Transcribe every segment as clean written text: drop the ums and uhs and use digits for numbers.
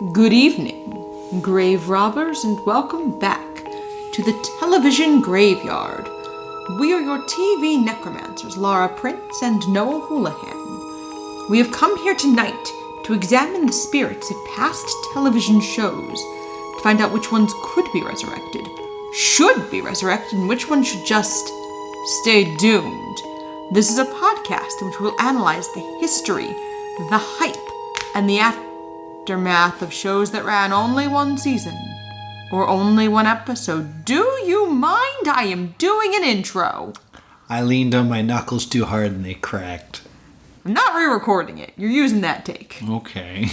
Good evening, grave robbers, and welcome back to the television graveyard. We are your TV necromancers, Laura Prince and Noah Houlihan. We have come here tonight to examine the spirits of past television shows, to find out which ones could be resurrected, should be resurrected, and which ones should just stay doomed. This is a podcast in which we'll analyze the history, the hype, and the aftermath of shows that ran only one season, or only one episode. Do you mind? I am doing an intro. I leaned on my knuckles too hard and they cracked. I'm not re-recording it. You're using that take. Okay.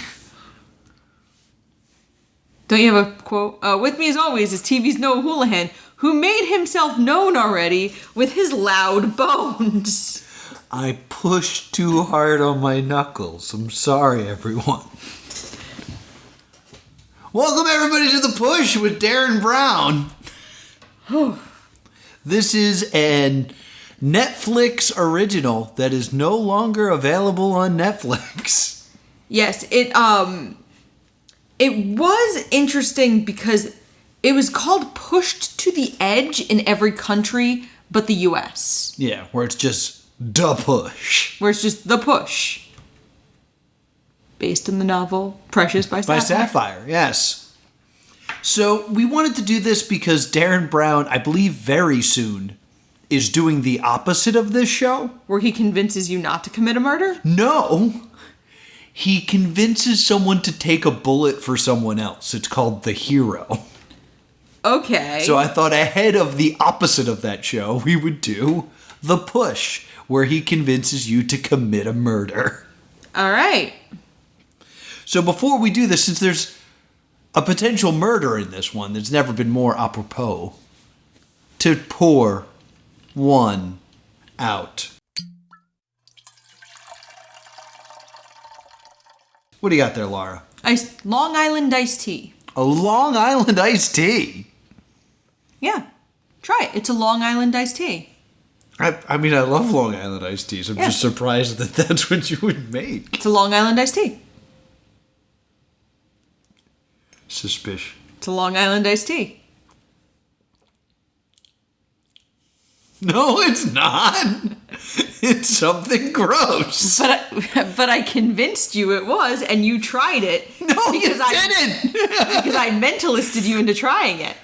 Don't you have a quote? With me as always is TV's Noah Houlihan, who made himself known already with his loud bones. I pushed too hard on my knuckles. I'm sorry, everyone. Welcome, everybody, to The Push with Darren Brown. This is an Netflix original that is no longer available on Netflix. Yes, it was interesting because it was called Pushed to the Edge in every country but the US. Yeah, where it's just The Push. Where it's just The Push. Based on the novel Precious by Sapphire. By Sapphire, yes. So we wanted to do this because Darren Brown, I believe very soon, is doing the opposite of this show. Where he convinces you not to commit a murder? No. He convinces someone to take a bullet for someone else. It's called The Hero. Okay. So I thought ahead of the opposite of that show, we would do The Push, where he convinces you to commit a murder. All right. So before we do this, since there's a potential murder in this one, there's never been more apropos to pour one out. What do you got there, Laura? Long Island iced tea. A Long Island iced tea? Yeah. Try it. It's a Long Island iced tea. I mean, I love Long Island iced teas. I'm just surprised that that's what you would make. It's a Long Island iced tea. Suspicious. It's a Long Island iced tea. No, it's not. It's something gross. But I convinced you it was, and you tried it. No, you didn't. Because I mentalisted you into trying it.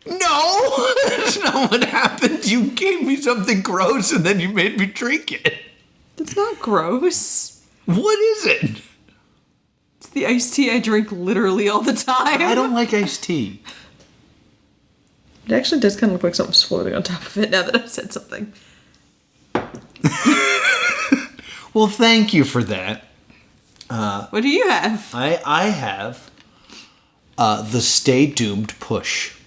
No, that's not what happened. You gave me something gross, and then you made me drink it. It's not gross. What is it? It's the iced tea I drink literally all the time. I don't like iced tea. It actually does kind of look like something's floating on top of it now that I've said something. Well, thank you for that. What do you have? I have the Stay Doomed Push.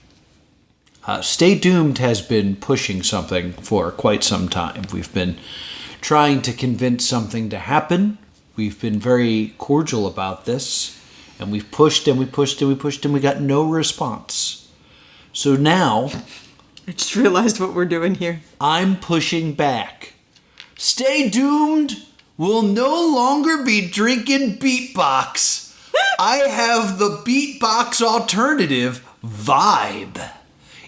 Stay Doomed has been pushing something for quite some time. We've been trying to convince something to happen. We've been very cordial about this. And we've pushed and we pushed and we pushed and we got no response. So now, I just realized what we're doing here. I'm pushing back. Stay Doomed will no longer be drinking Beatbox. I have the Beatbox alternative, Vibe.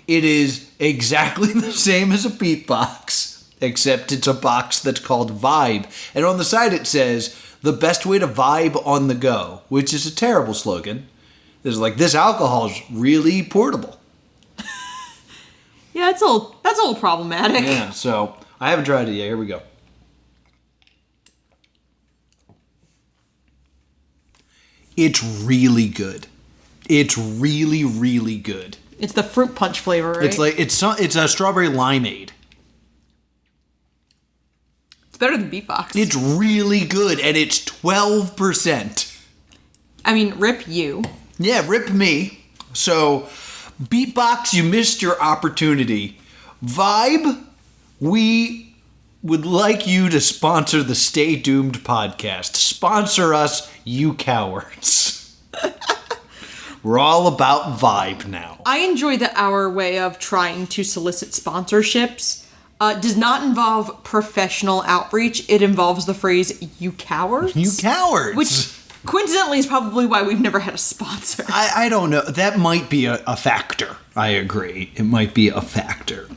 It is exactly the same as a Beatbox, except it's a box that's called Vibe. And on the side it says, the best way to vibe on the go, which is a terrible slogan. It's like, this alcohol is really portable. Yeah, that's a little problematic. Yeah, so I haven't tried it yet. Here we go. It's really good. It's really, really good. It's the fruit punch flavor, right? It's a strawberry limeade. It's better than Beatbox. It's really good, and it's 12%. I mean, rip you. Yeah, rip me. So, Beatbox, you missed your opportunity. Vibe, we would like you to sponsor the Stay Doomed podcast. Sponsor us, you cowards. We're all about vibe now. I enjoy that our way of trying to solicit sponsorships does not involve professional outreach. It involves the phrase, you cowards. You cowards. Which Coincidentally, is probably why we've never had a sponsor. I don't know. That might be a factor. I agree. It might be a factor.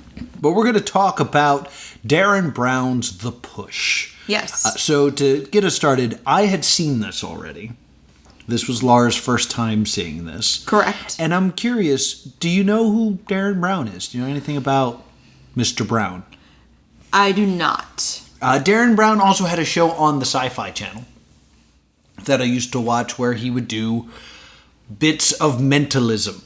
But we're going to talk about Darren Brown's The Push. Yes. So to get us started, I had seen this already. This was Laura's first time seeing this. Correct. And I'm curious, do you know who Darren Brown is? Do you know anything about Mr. Brown? I do not. Darren Brown also had a show on the Sci-Fi Channel that I used to watch where he would do bits of mentalism.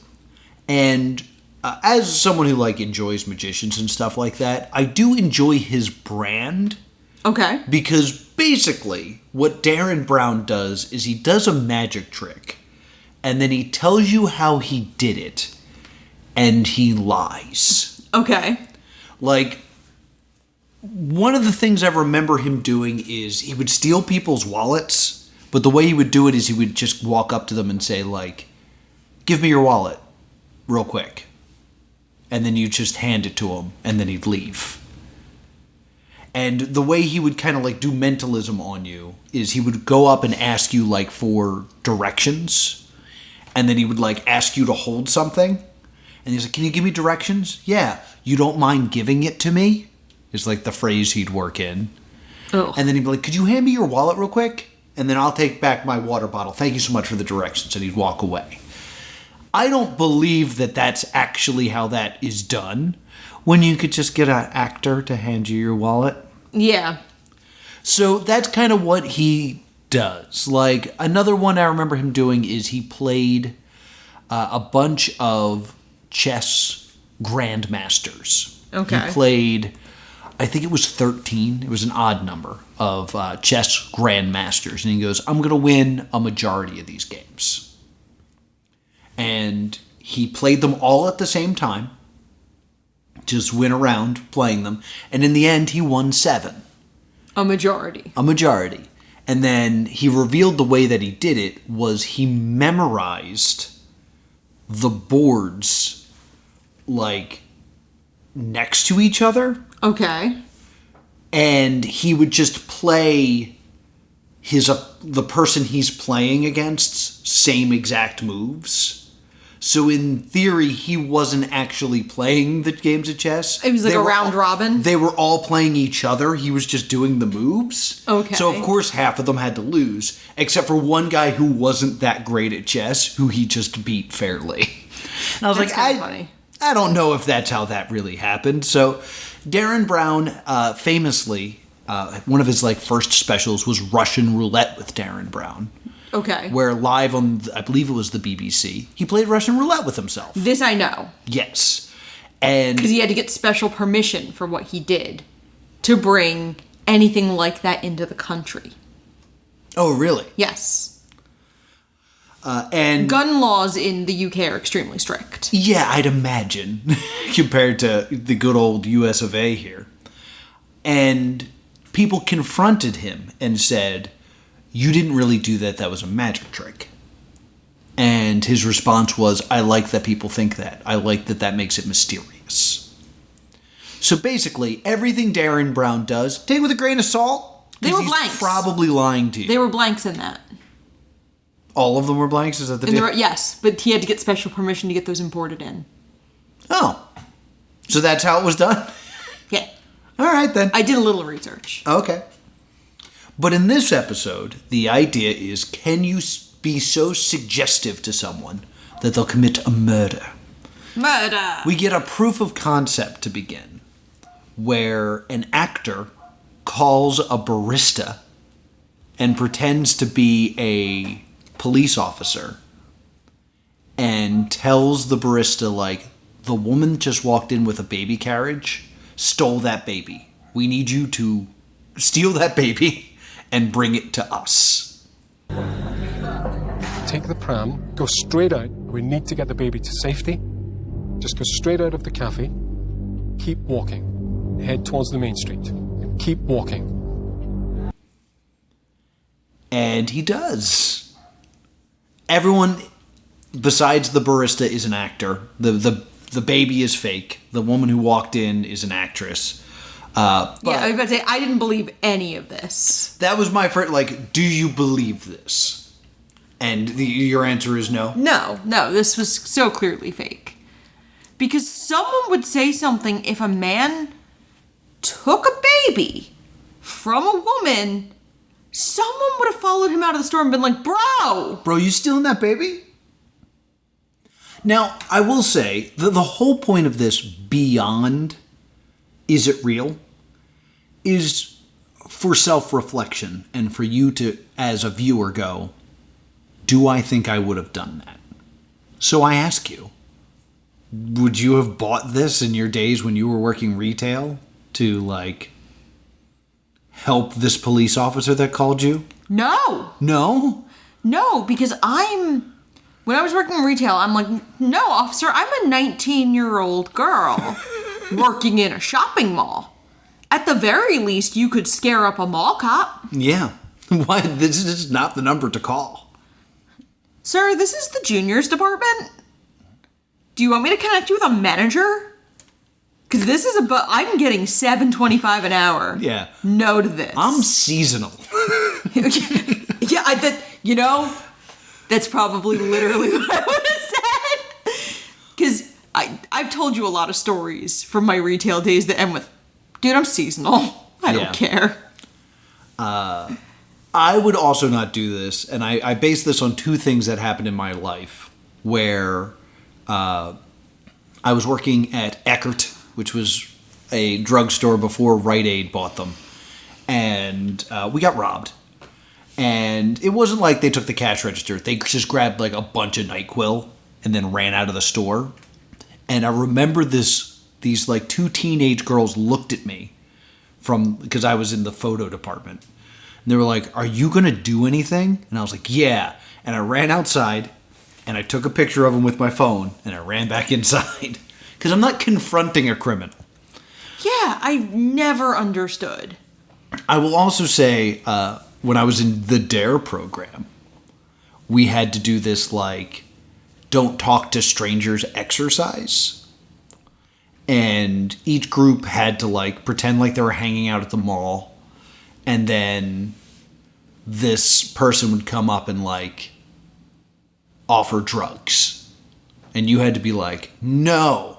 And as someone who enjoys magicians and stuff like that, I do enjoy his brand. Okay. Because basically what Darren Brown does is he does a magic trick and then he tells you how he did it and he lies. Okay. One of the things I remember him doing is he would steal people's wallets. But the way he would do it is he would just walk up to them and say, give me your wallet real quick. And then you just hand it to him, and then he'd leave. And the way he would kind of do mentalism on you is he would go up and ask you for directions. And then he would ask you to hold something. And he's like, can you give me directions? Yeah. You don't mind giving it to me? Is the phrase he'd work in. Oh. And then he'd be like, could you hand me your wallet real quick? And then I'll take back my water bottle. Thank you so much for the directions. And he'd walk away. I don't believe that that's actually how that is done. When you could just get an actor to hand you your wallet. Yeah. So that's kind of what he does. Another one I remember him doing is he played a bunch of chess grandmasters. Okay. He played, I think it was 13. It was an odd number of chess grandmasters. And he goes, I'm going to win a majority of these games. And he played them all at the same time. Just went around playing them. And in the end, he won 7. A majority. A majority. And then he revealed the way that he did it was he memorized the boards next to each other. Okay. And he would just play the person he's playing against's same exact moves. So in theory, he wasn't actually playing the games of chess. It was a round robin? They were all playing each other. He was just doing the moves. Okay. So of course, half of them had to lose, except for one guy who wasn't that great at chess, who he just beat fairly. And I was funny. I don't know if that's how that really happened. So Darren Brown, famously, one of his first specials was Russian Roulette with Darren Brown. Okay. Where live on, I believe it was the BBC, he played Russian Roulette with himself. This I know. Yes. And because he had to get special permission for what he did to bring anything like that into the country. Oh, really? Yes. And gun laws in the UK are extremely strict. Yeah, I'd imagine, compared to the good old US of A here. And people confronted him and said, you didn't really do that. That was a magic trick. And his response was, I like that people think that. I like that makes it mysterious. So basically, everything Darren Brown does, take it with a grain of salt. They were he's blanks. Probably lying to you. They were blanks in that. All of them were blanks? Is that the deal? Yes, but he had to get special permission to get those imported in. Oh. So that's how it was done? Yeah. All right, then. I did a little research. Okay. But in this episode, the idea is, can you be so suggestive to someone that they'll commit a murder? Murder! We get a proof of concept to begin, where an actor calls a barista and pretends to be a police officer and tells the barista, the woman just walked in with a baby carriage, stole that baby. We need you to steal that baby and bring it to us. Take the pram, go straight out. We need to get the baby to safety. Just go straight out of the cafe. Keep walking. Head towards the main street. And keep walking. And he does. Everyone besides the barista is an actor. The baby is fake. The woman who walked in is an actress. I was about to say, I didn't believe any of this. That was my first, do you believe this? And your answer is no? No, this was so clearly fake. Because someone would say something if a man took a baby from a woman, someone would have followed him out of the store and been like, Bro, you stealing that baby? Now, I will say, the whole point of this beyond is it real is for self-reflection and for you to, as a viewer, go, do I think I would have done that? So I ask you, would you have bought this in your days when you were working retail to, like, help this police officer that called you? No. No? No, because when I was working retail, I'm like, no, officer, I'm a 19-year-old girl working in a shopping mall. At the very least, you could scare up a mall cop. Yeah. Why? This is not the number to call. Sir, this is the juniors department. Do you want me to connect you with a manager? Because this is I'm getting $7.25 an hour. Yeah. No to this. I'm seasonal. Yeah, that's probably literally what I would have said. Because I've told you a lot of stories from my retail days that end with, dude, I'm seasonal. I don't care. I would also not do this, and I base this on two things that happened in my life, where I was working at Eckert, which was a drugstore before Rite Aid bought them, and we got robbed. And it wasn't like they took the cash register. They just grabbed like a bunch of NyQuil and then ran out of the store. And I remember these like two teenage girls looked at me because I was in the photo department. And they were like, are you going to do anything? And I was like, yeah. And I ran outside and I took a picture of them with my phone and I ran back inside. Because I'm not confronting a criminal. Yeah, I never understood. I will also say, when I was in the DARE program, we had to do this, like, don't talk to strangers exercise. And each group had to, like, pretend like they were hanging out at the mall. And then this person would come up and, like, offer drugs. And you had to be like, no,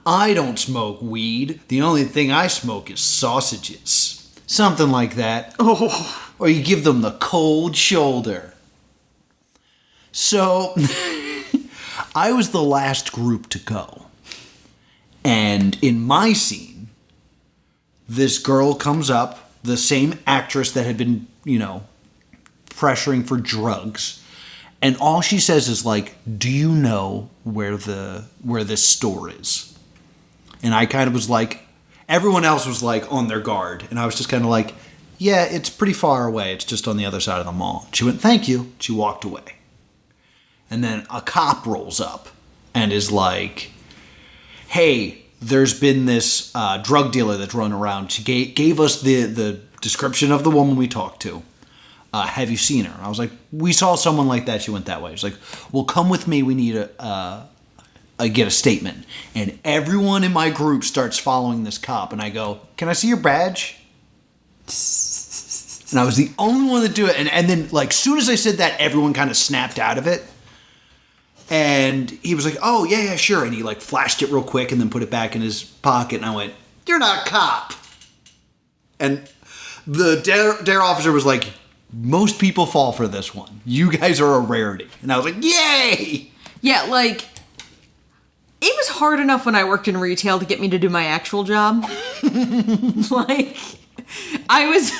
I don't smoke weed. The only thing I smoke is sausages. Something like that. Oh. Or you give them the cold shoulder. So, I was the last group to go. And in my scene, this girl comes up, the same actress that had been, pressuring for drugs. And all she says is like, do you know where this store is? And I kind of was like, everyone else was like on their guard. And I was just kind of like, yeah, it's pretty far away. It's just on the other side of the mall. She went, thank you. She walked away. And then a cop rolls up and is like, hey, there's been this drug dealer that's run around. She gave us the description of the woman we talked to. Have you seen her? And I was like, we saw someone like that. She went that way. She's like, well, come with me. We need get a statement. And everyone in my group starts following this cop. And I go, can I see your badge? And I was the only one to do it. And then, like, soon as I said that, everyone kind of snapped out of it. And he was like, oh, yeah, sure. And he, like, flashed it real quick and then put it back in his pocket. And I went, you're not a cop. And the DARE officer was like, most people fall for this one. You guys are a rarity. And I was like, yay! Yeah, like, it was hard enough when I worked in retail to get me to do my actual job. Like, I was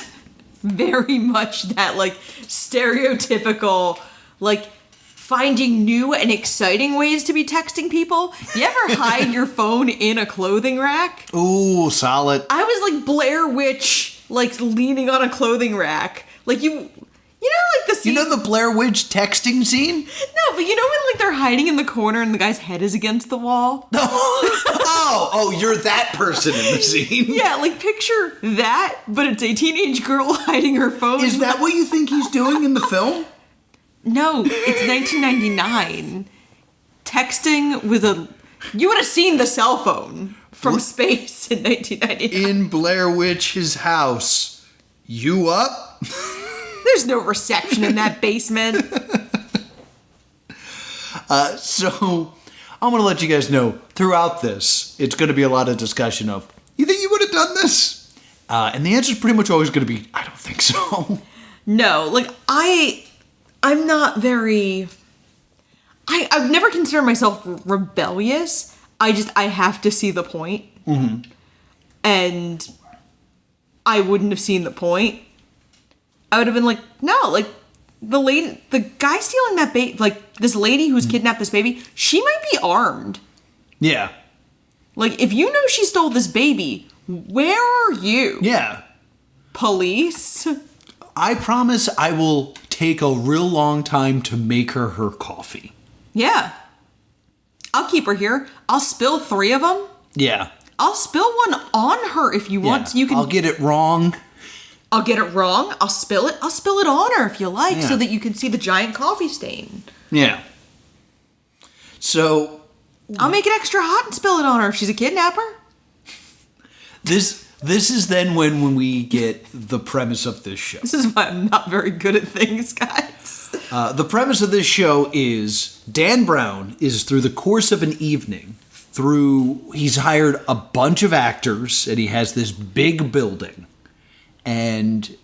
very much that, like, stereotypical, like, finding new and exciting ways to be texting people. You ever hide your phone in a clothing rack? Ooh, solid. I was like Blair Witch, like, leaning on a clothing rack. Like, you know, like the scene... You know the Blair Witch texting scene? No, but you know when, like, they're hiding in the corner and the guy's head is against the wall? No. Oh, you're that person in the scene. Yeah, like, picture that, but it's a teenage girl hiding her phone. Is that what you think he's doing in the film? No, it's 1999. Texting with a... You would have seen the cell phone from space in 1999. In Blair Witch's house. You up? There's no reception in that basement. So I'm going to let you guys know throughout this, it's going to be a lot of discussion of, you think you would have done this? And the answer is pretty much always going to be, I don't think so. No, like, I'm not very... I've never considered myself rebellious. I have to see the point. Mm-hmm. And I wouldn't have seen the point. I would have been like, no, like, the guy stealing that baby, like, this lady who's kidnapped this baby, she might be armed. Yeah. Like, if you know she stole this baby, where are you? Yeah. Police? I promise I will take a real long time to make her coffee. Yeah. I'll keep her here. I'll spill 3 of them. Yeah. I'll spill one on her if you want. So you can. I'll get it wrong. I'll get it wrong. I'll spill it. I'll spill it on her if you like, Yeah. so that you can see the giant coffee stain. Yeah. So I'll make it extra hot and spill it on her if she's a kidnapper. this is then when we get the premise of this show. This is why I'm not very good at things, guys. The premise of this show is Dan Brown is, through the course of an evening, he's hired a bunch of actors and he has this big building. And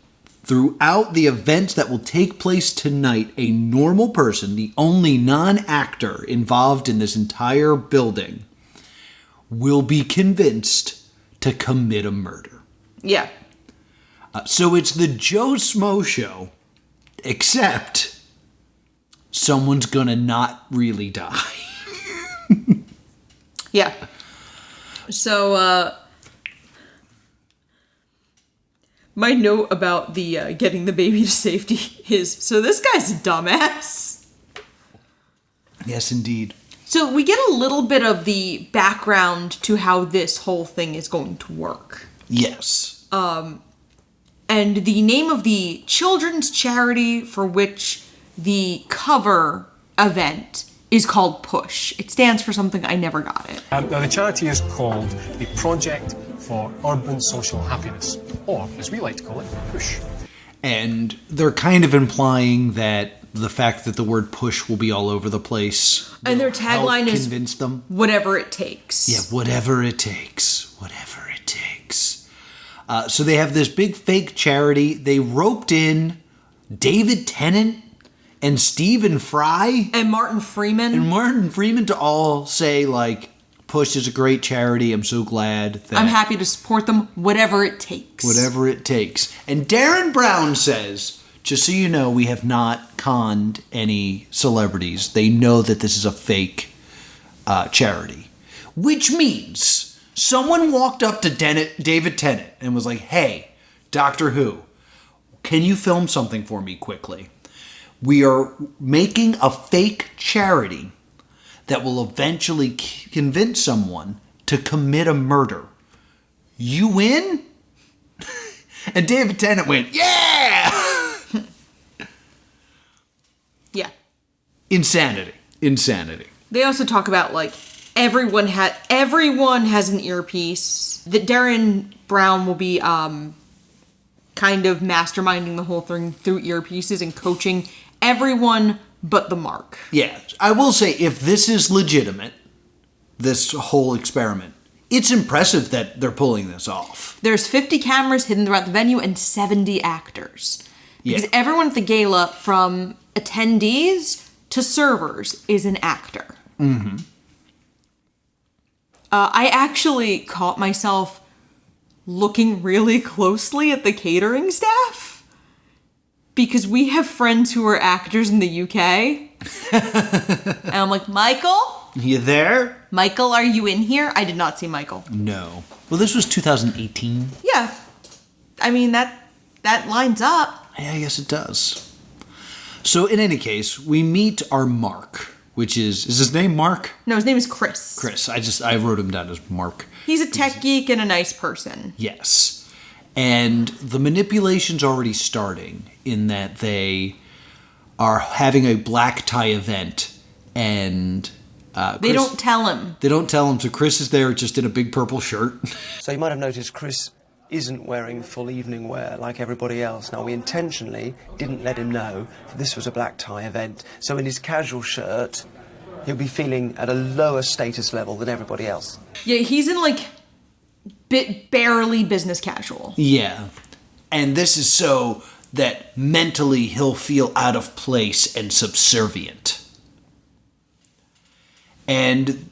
throughout the events that will take place tonight, a normal person, the only non-actor involved in this entire building, will be convinced to commit a murder. Yeah. So it's the Joe Smo show, except someone's gonna not really die. Yeah. So, my note about the getting the baby to safety is, so this guy's a dumbass. Yes, indeed. So we get a little bit of the background to how this whole thing is going to work. Yes. And the name of the children's charity for which the cover event is called Push. It stands for something, I never got it. Now, the charity is called the Project for Urban Social Happiness, or, as we like to call it, Push. And they're kind of implying that the fact that the word push will be all over the place. And their tagline is, convince them. Whatever it takes. Yeah, whatever it takes. Whatever it takes. So they have this big fake charity. They roped in David Tennant and Stephen Fry. And Martin Freeman. To all say, like, Push is a great charity. I'm so glad that... I'm happy to support them. Whatever it takes. Whatever it takes. And Darren Brown says, just so you know, we have not conned any celebrities. They know that this is a fake charity. Which means someone walked up to David Tennant and was like, hey, Doctor Who, can you film something for me quickly? We are making a fake charity that will eventually convince someone to commit a murder. You win? And David Tennant went, yeah! Yeah. Insanity. They also talk about, like, everyone has an earpiece. That Darren Brown will be kind of masterminding the whole thing through earpieces and coaching everyone but the Mark. Yeah. I will say, if this is legitimate, this whole experiment, it's impressive that they're pulling this off. There's 50 cameras hidden throughout the venue and 70 actors. Because everyone at the gala, from attendees to servers, is an actor. Mm-hmm. I actually caught myself looking really closely at the catering staff. Because we have friends who are actors in the UK. And I'm like, Michael? You there? Michael, are you in here? I did not see Michael. No. Well, this was 2018. Yeah. I mean, that lines up. Yeah, I guess it does. So, in any case, we meet our Mark, which is his name Mark? No, his name is Chris. Chris. I wrote him down as Mark. He's a tech geek and a nice person. Yes. And the manipulation's already starting in that they are having a black tie event and... they don't tell him. They don't tell him, so Chris is there just in a big purple shirt. So you might have noticed Chris isn't wearing full evening wear like everybody else. Now, we intentionally didn't let him know that this was a black tie event. So in his casual shirt, he'll be feeling at a lower status level than everybody else. Yeah, he's in, like, barely business casual. Yeah. And this is so that mentally he'll feel out of place and subservient. And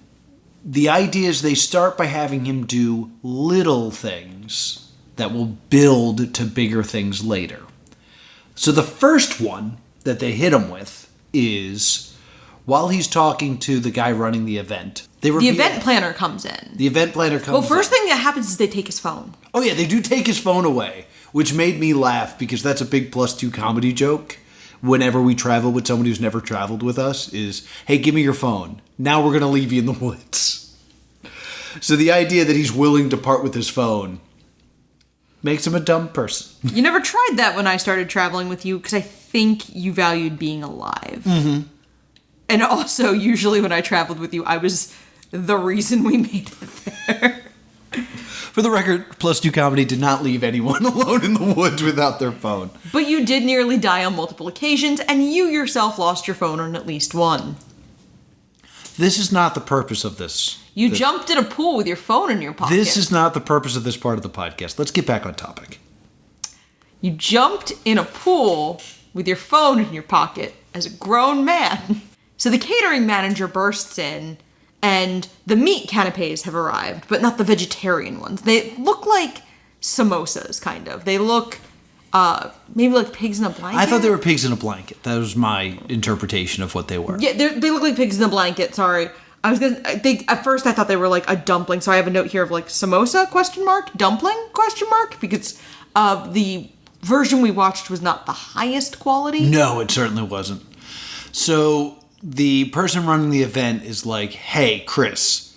the idea is they start by having him do little things that will build to bigger things later. So the first one that they hit him with is, while he's talking to the guy running the event, the event planner comes in. The event planner comes in. Well, first thing that happens is they take his phone. Oh yeah, they do take his phone away, which made me laugh because that's a big +2 comedy joke. Whenever we travel with somebody who's never traveled with us is, hey, give me your phone. Now we're going to leave you in the woods. So the idea that he's willing to part with his phone makes him a dumb person. You never tried that when I started traveling with you because I think you valued being alive. Mm-hmm. And also, usually when I traveled with you, I was the reason we made it there. For the record, +2 comedy did not leave anyone alone in the woods without their phone. But you did nearly die on multiple occasions, and you yourself lost your phone on at least one. This is not the purpose of this. You jumped in a pool with your phone in your pocket. This is not the purpose of this part of the podcast. Let's get back on topic. You jumped in a pool with your phone in your pocket as a grown man. So the catering manager bursts in, and the meat canapes have arrived, but not the vegetarian ones. They look like samosas, kind of. They look maybe like pigs in a blanket. I thought they were pigs in a blanket. That was my interpretation of what they were. Yeah, they look like pigs in a blanket, sorry. At first I thought they were like a dumpling, so I have a note here of like samosa, dumpling, because the version we watched was not the highest quality. No, it certainly wasn't. So the person running the event is like, hey, Chris,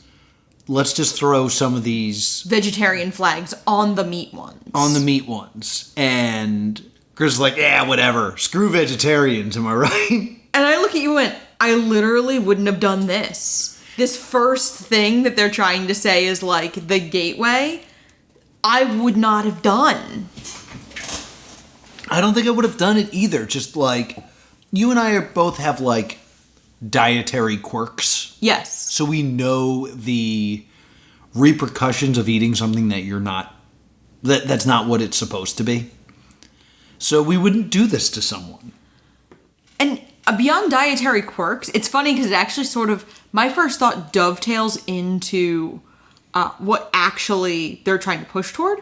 let's just throw some of these vegetarian flags on the meat ones. And Chris is like, yeah, whatever. Screw vegetarians, am I right? And I look at you and went, I literally wouldn't have done this. This first thing that they're trying to say is like the gateway, I would not have done. I don't think I would have done it either. Just like, you and I both have like dietary quirks. Yes. So we know the repercussions of eating something that you're not, that's not what it's supposed to be. So we wouldn't do this to someone. And beyond dietary quirks, it's funny because it actually sort of, my first thought dovetails into what actually they're trying to push toward.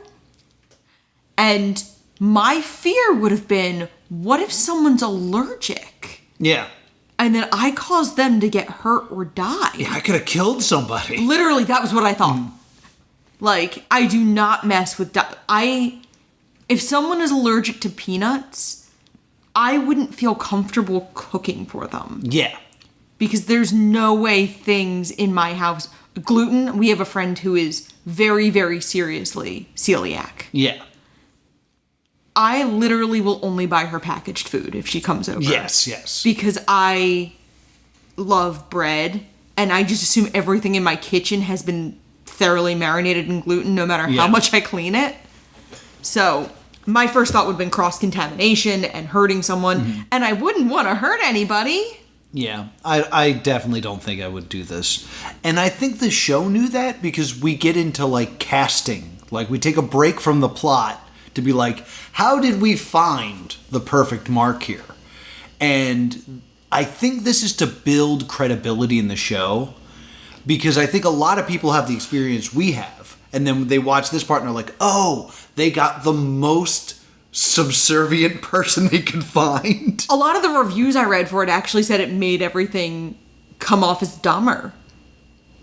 And my fear would have been, what if someone's allergic? Yeah. And then I caused them to get hurt or die. Yeah, I could have killed somebody. Literally, that was what I thought. Like, I do not mess with... If someone is allergic to peanuts, I wouldn't feel comfortable cooking for them. Yeah. Because there's no way things in my house... Gluten, we have a friend who is very, very seriously celiac. Yeah. I literally will only buy her packaged food if she comes over. Yes, yes. Because I love bread, and I just assume everything in my kitchen has been thoroughly marinated in gluten, no matter how much I clean it. So my first thought would have been cross-contamination and hurting someone, and I wouldn't want to hurt anybody. Yeah, I definitely don't think I would do this. And I think the show knew that because we get into, like, casting. Like, we take a break from the plot to be like, how did we find the perfect mark here? And I think this is to build credibility in the show, because I think a lot of people have the experience we have, and then they watch this part and they're like, oh, they got the most subservient person they could find. A lot of the reviews I read for it actually said it made everything come off as dumber.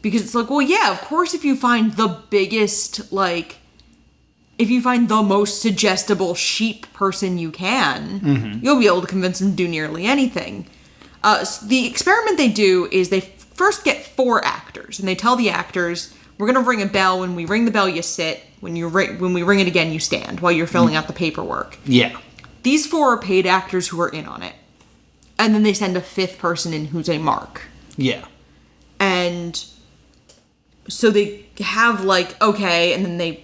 Because it's like, well, yeah, of course, if you find the biggest, like... If you find the most suggestible sheep person you can, you'll be able to convince them to do nearly anything. So the experiment they do is they first get 4 actors, and they tell the actors, we're going to ring a bell. When we ring the bell, you sit. When we ring it again, you stand while you're filling out the paperwork. Yeah. These 4 are paid actors who are in on it. And then they send a 5th person in who's a mark. Yeah. And so they have like, okay, and then they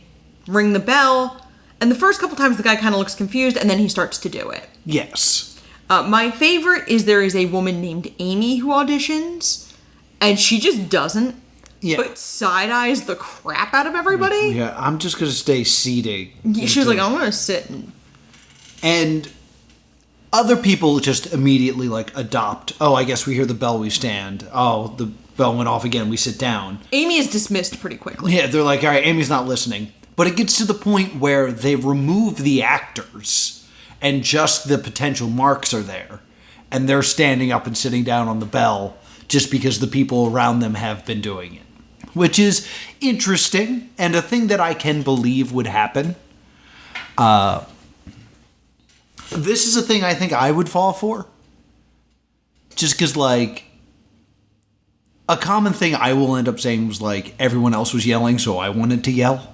ring the bell, and the first couple times the guy kind of looks confused, and then he starts to do it. Yes. My favorite is there is a woman named Amy who auditions, And she just doesn't. Yeah. But side-eyes the crap out of everybody. Yeah, I'm just going to stay seated. She was like, I'm going to sit. And other people just immediately, like, adopt. Oh, I guess we hear the bell, we stand. Oh, the bell went off again, we sit down. Amy is dismissed pretty quickly. Yeah, they're like, all right, Amy's not listening. But it gets to the point where they remove the actors and just the potential marks are there. And they're standing up and sitting down on the bell just because the people around them have been doing it. Which is interesting and a thing that I can believe would happen. This is a thing I think I would fall for. Just because, like, a common thing I will end up saying was, like, everyone else was yelling, so I wanted to yell.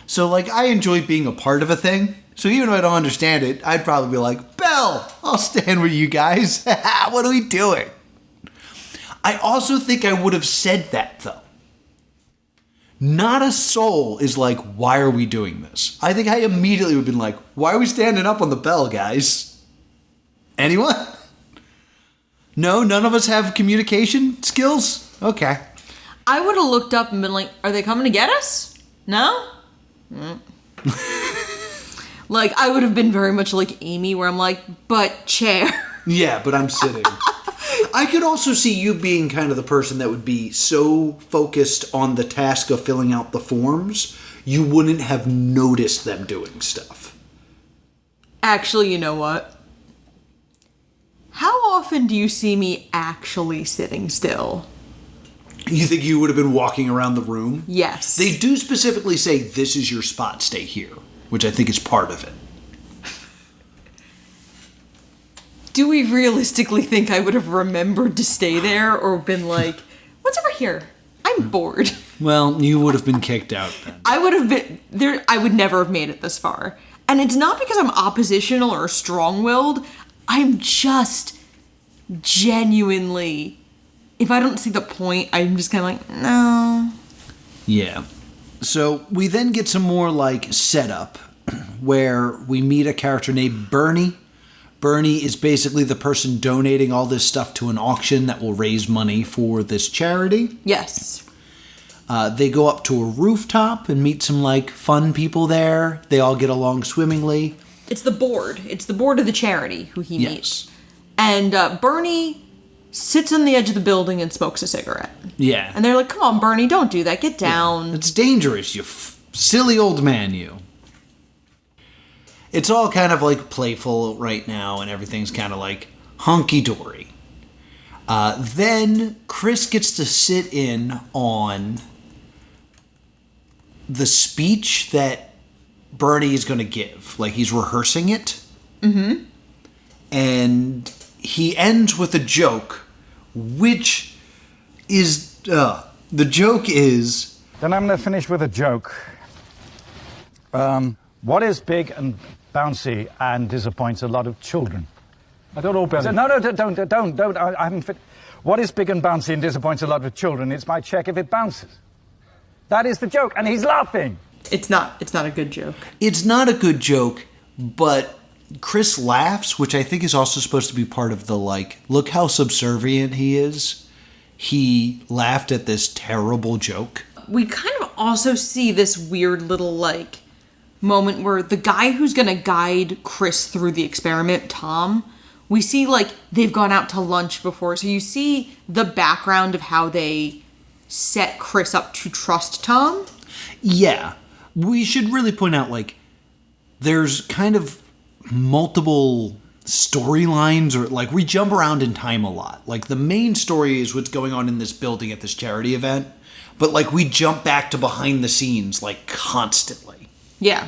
So, like, I enjoy being a part of a thing. So even if I don't understand it, I'd probably be like, Belle, I'll stand with you guys. What are we doing? I also think I would have said that, though. Not a soul is like, why are we doing this? I think I immediately would have been like, why are we standing up on the bell, guys? Anyone? No? None of us have communication skills? Okay. I would have looked up and been like, are they coming to get us? No? Like, I would have been very much like Amy, where I'm like, but chair. Yeah, but I'm sitting. I could also see you being kind of the person that would be so focused on the task of filling out the forms, you wouldn't have noticed them doing stuff. Actually, you know what? How often do you see me actually sitting still? You think you would have been walking around the room? Yes. They do specifically say, this is your spot, stay here, which I think is part of it. Do we realistically think I would have remembered to stay there or been like, what's over here? I'm bored. Well, you would have been kicked out then. I would have been there. I would never have made it this far. And it's not because I'm oppositional or strong-willed. I'm just genuinely, if I don't see the point, I'm just kind of like, no. Yeah. So we then get some more like setup where we meet a character named Bernie. Bernie is basically the person donating all this stuff to an auction that will raise money for this charity. Yes. They go up to a rooftop and meet some, like, fun people there. They all get along swimmingly. It's the board. It's the board of the charity who he Yes. meets. And Bernie sits on the edge of the building and smokes a cigarette. Yeah. And they're like, come on, Bernie, don't do that. Get down. It's dangerous, you silly old man, you. It's all kind of, like, playful right now, and everything's kind of, like, hunky-dory. Then Chris gets to sit in on the speech that Bernie is going to give. Like, he's rehearsing it. Mm-hmm. And he ends with a joke, which is... the joke is... Then I'm going to finish with a joke. What is big and bouncy and disappoints a lot of children? I don't know, Benny. No, don't. I haven't fit. What is big and bouncy and disappoints a lot of children? It's my check if it bounces. That is the joke, and he's laughing. It's not a good joke. It's not a good joke, but Chris laughs, which I think is also supposed to be part of the, like, look how subservient he is. He laughed at this terrible joke. We kind of also see this weird little, like, moment where the guy who's going to guide Chris through the experiment, Tom, we see, like, they've gone out to lunch before. So you see the background of how they set Chris up to trust Tom. Yeah. We should really point out, like, there's kind of multiple storylines, or, like, we jump around in time a lot. Like, the main story is what's going on in this building at this charity event. But, like, we jump back to behind the scenes, like, constantly. Yeah.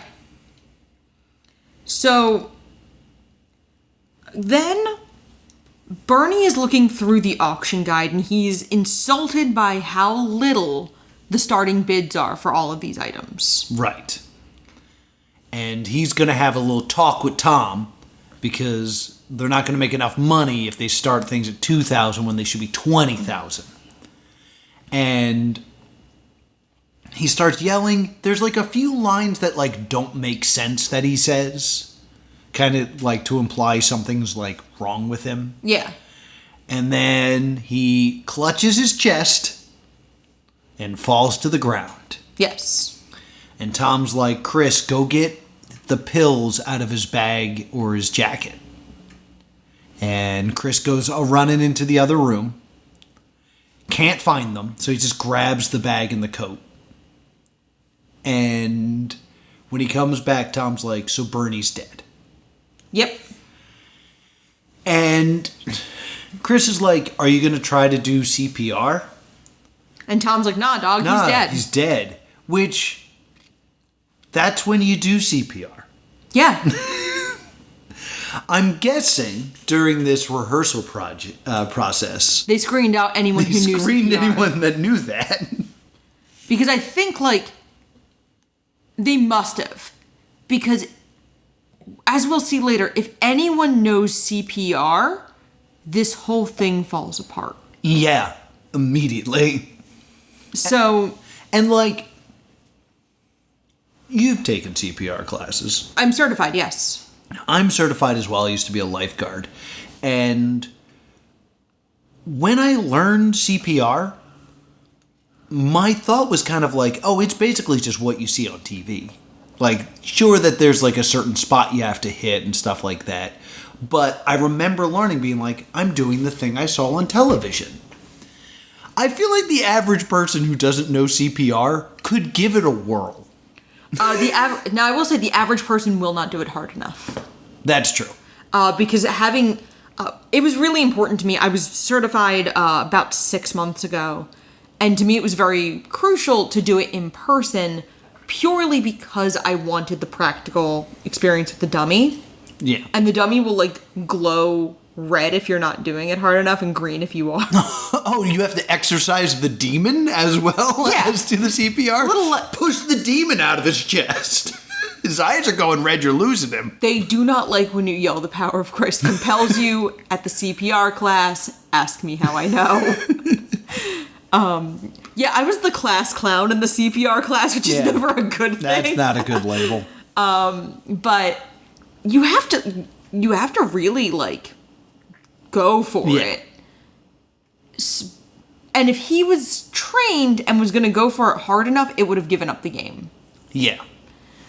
So then Bernie is looking through the auction guide and he's insulted by how little the starting bids are for all of these items. Right. And he's going to have a little talk with Tom because they're not going to make enough money if they start things at $2,000 when they should be $20,000. And he starts yelling. There's, like, a few lines that, like, don't make sense that he says. Kind of, like, to imply something's, like, wrong with him. Yeah. And then he clutches his chest and falls to the ground. Yes. And Tom's like, Chris, go get the pills out of his bag or his jacket. And Chris goes running into the other room. Can't find them, so he just grabs the bag and the coat. And when he comes back, Tom's like, so Bernie's dead. Yep. And Chris is like, are you going to try to do CPR? And Tom's like, nah, dog, he's dead. He's dead. Which, that's when you do CPR. Yeah. I'm guessing during this rehearsal process, They screened out anyone who knew screened CPR. anyone that knew that. Because I think, they must have. Because, as we'll see later, if anyone knows CPR, this whole thing falls apart. Yeah, immediately. So... And, you've taken CPR classes. I'm certified, yes. I'm certified as well. I used to be a lifeguard. And when I learned CPR, my thought was kind of oh, it's basically just what you see on TV. Sure that there's a certain spot you have to hit and stuff like that. But I remember learning, being I'm doing the thing I saw on television. I feel like the average person who doesn't know CPR could give it a whirl. Now, I will say the average person will not do it hard enough. That's true. Because it was really important to me. I was certified about 6 months ago. And to me, it was very crucial to do it in person purely because I wanted the practical experience with the dummy. Yeah. And the dummy will, glow red if you're not doing it hard enough and green if you are. Oh, you have to exercise the demon as well as do the CPR? Push the demon out of his chest. His eyes are going red, you're losing him. They do not like when you yell the power of Christ compels you at the CPR class. Ask me how I know. Yeah, I was the class clown in the CPR class, which is never a good thing. That's not a good label. But you have to really go for it. And if he was trained and was going to go for it hard enough, it would have given up the game. Yeah.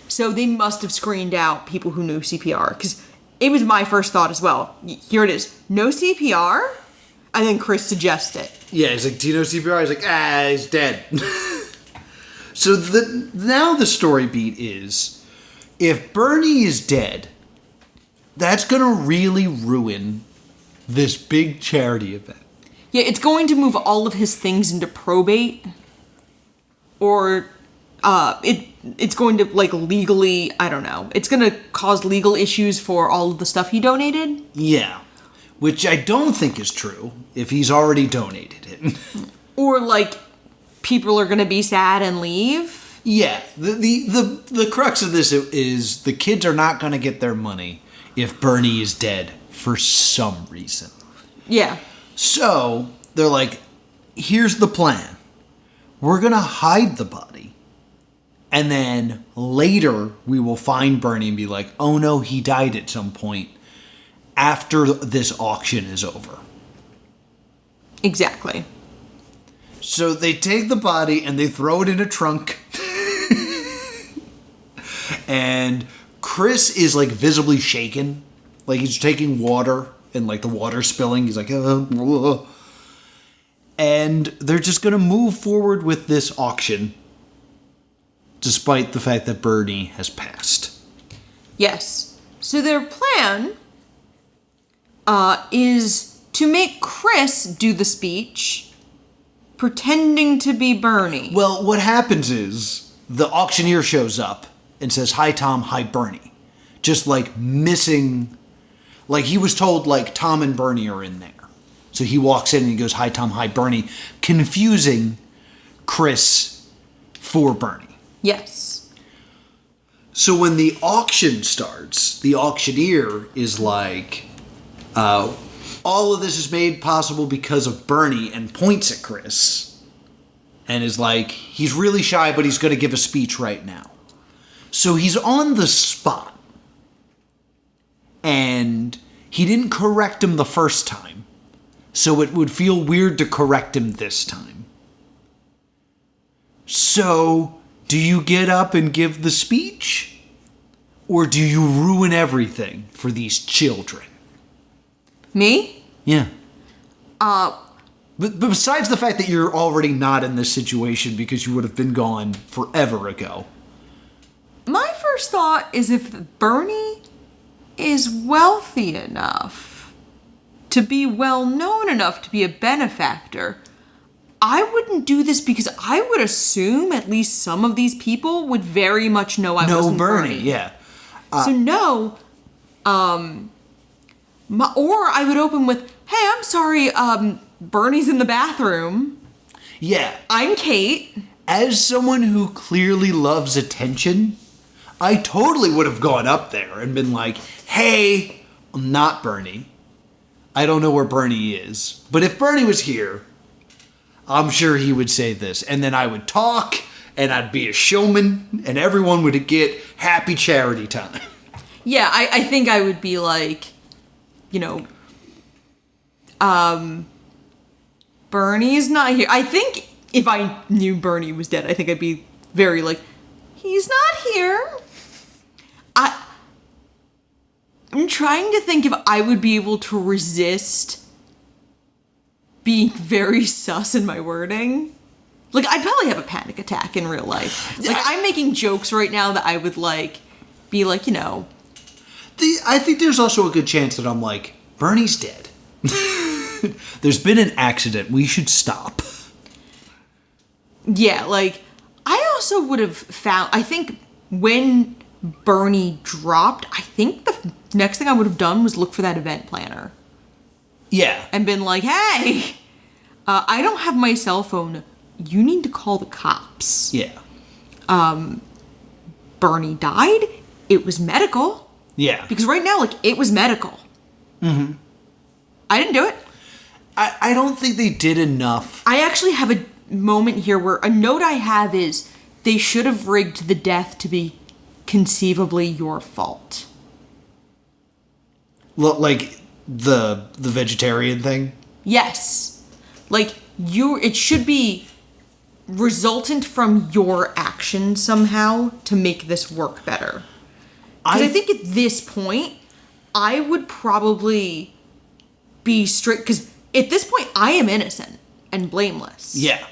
So they must have screened out people who knew CPR, because it was my first thought as well. Here it is. No CPR? And then Chris suggests it. Yeah, he's like, do you know CPR? He's like, he's dead. So now the story beat is, if Bernie is dead, that's going to really ruin this big charity event. Yeah, it's going to move all of his things into probate. Or it's going to, legally, I don't know. It's going to cause legal issues for all of the stuff he donated. Yeah. Which I don't think is true if he's already donated it. Or, people are going to be sad and leave. Yeah. The crux of this is the kids are not going to get their money if Bernie is dead for some reason. Yeah. So, they're like, here's the plan. We're going to hide the body. And then later, we will find Bernie and be like, oh no, he died at some point after this auction is over. Exactly. So they take the body and they throw it in a trunk. And Chris is visibly shaken. He's taking water and the water spilling. He's like, and they're just going to move forward with this auction despite the fact that Bernie has passed. Yes. So their plan is to make Chris do the speech, pretending to be Bernie. Well, what happens is the auctioneer shows up and says, hi, Tom, hi, Bernie. Just missing, he was told Tom and Bernie are in there. So he walks in and he goes, hi, Tom, hi, Bernie, confusing Chris for Bernie. Yes. So when the auction starts, the auctioneer is all of this is made possible because of Bernie, and points at Chris and is he's really shy, but he's going to give a speech right now. So he's on the spot, and he didn't correct him the first time. So it would feel weird to correct him this time. So, do you get up and give the speech? Or do you ruin everything for these children? Me? Yeah. But besides the fact that you're already not in this situation because you would have been gone forever ago. My first thought is if Bernie is wealthy enough to be well known enough to be a benefactor, I wouldn't do this because I would assume at least some of these people would very much know I wasn't Bernie. Yeah. So no, or I would open with, "Hey, I'm sorry, Bernie's in the bathroom. Yeah. I'm Kate." As someone who clearly loves attention, I totally would have gone up there and been like, "Hey, I'm not Bernie. I don't know where Bernie is. But if Bernie was here, I'm sure he would say this." And then I would talk, and I'd be a showman, and everyone would get happy charity time. Yeah, I think I would be like, you know, Bernie's not here. I think if I knew Bernie was dead, I think I'd be very like, he's not here. I'm trying to think if I would be able to resist being very sus in my wording. Like, I'd probably have a panic attack in real life. Like, I'm making jokes right now that I would, like, be like, you know. I think there's also a good chance that I'm like, Bernie's dead. There's been an accident. We should stop. Yeah, like, I also would have found, I think when Bernie dropped, I think the next thing I would have done was look for that event planner. Yeah. And been like, "Hey, I don't have my cell phone. You need to call the cops." Yeah. Bernie died. It was medical. Yeah. Because right now, like, it was medical. Mm-hmm. I didn't do it. I don't think they did enough. I actually have a moment here where a note I have is they should have rigged the death to be conceivably your fault. Like the vegetarian thing? Yes. Like, it should be resultant from your actions somehow to make this work better. Because I think at this point, I would probably be strict, because at this point, I am innocent and blameless. Yeah.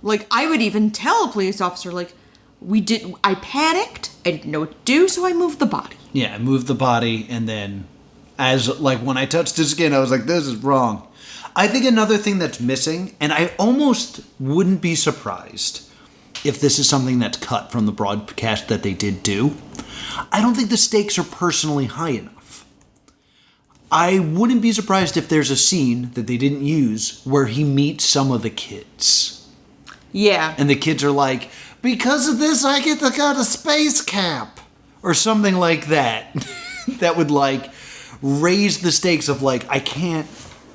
Like, I would even tell a police officer, like, I panicked, I didn't know what to do, so I moved the body. Yeah, I moved the body, and then when I touched his skin, I was like, this is wrong. I think another thing that's missing, and I almost wouldn't be surprised if this is something that's cut from the broadcast that they did do, I don't think the stakes are personally high enough. I wouldn't be surprised if there's a scene that they didn't use where he meets some of the kids. Yeah. And the kids are like, because of this, I get to go to space camp. Or something like that. That would, like, raise the stakes of, like, I can't...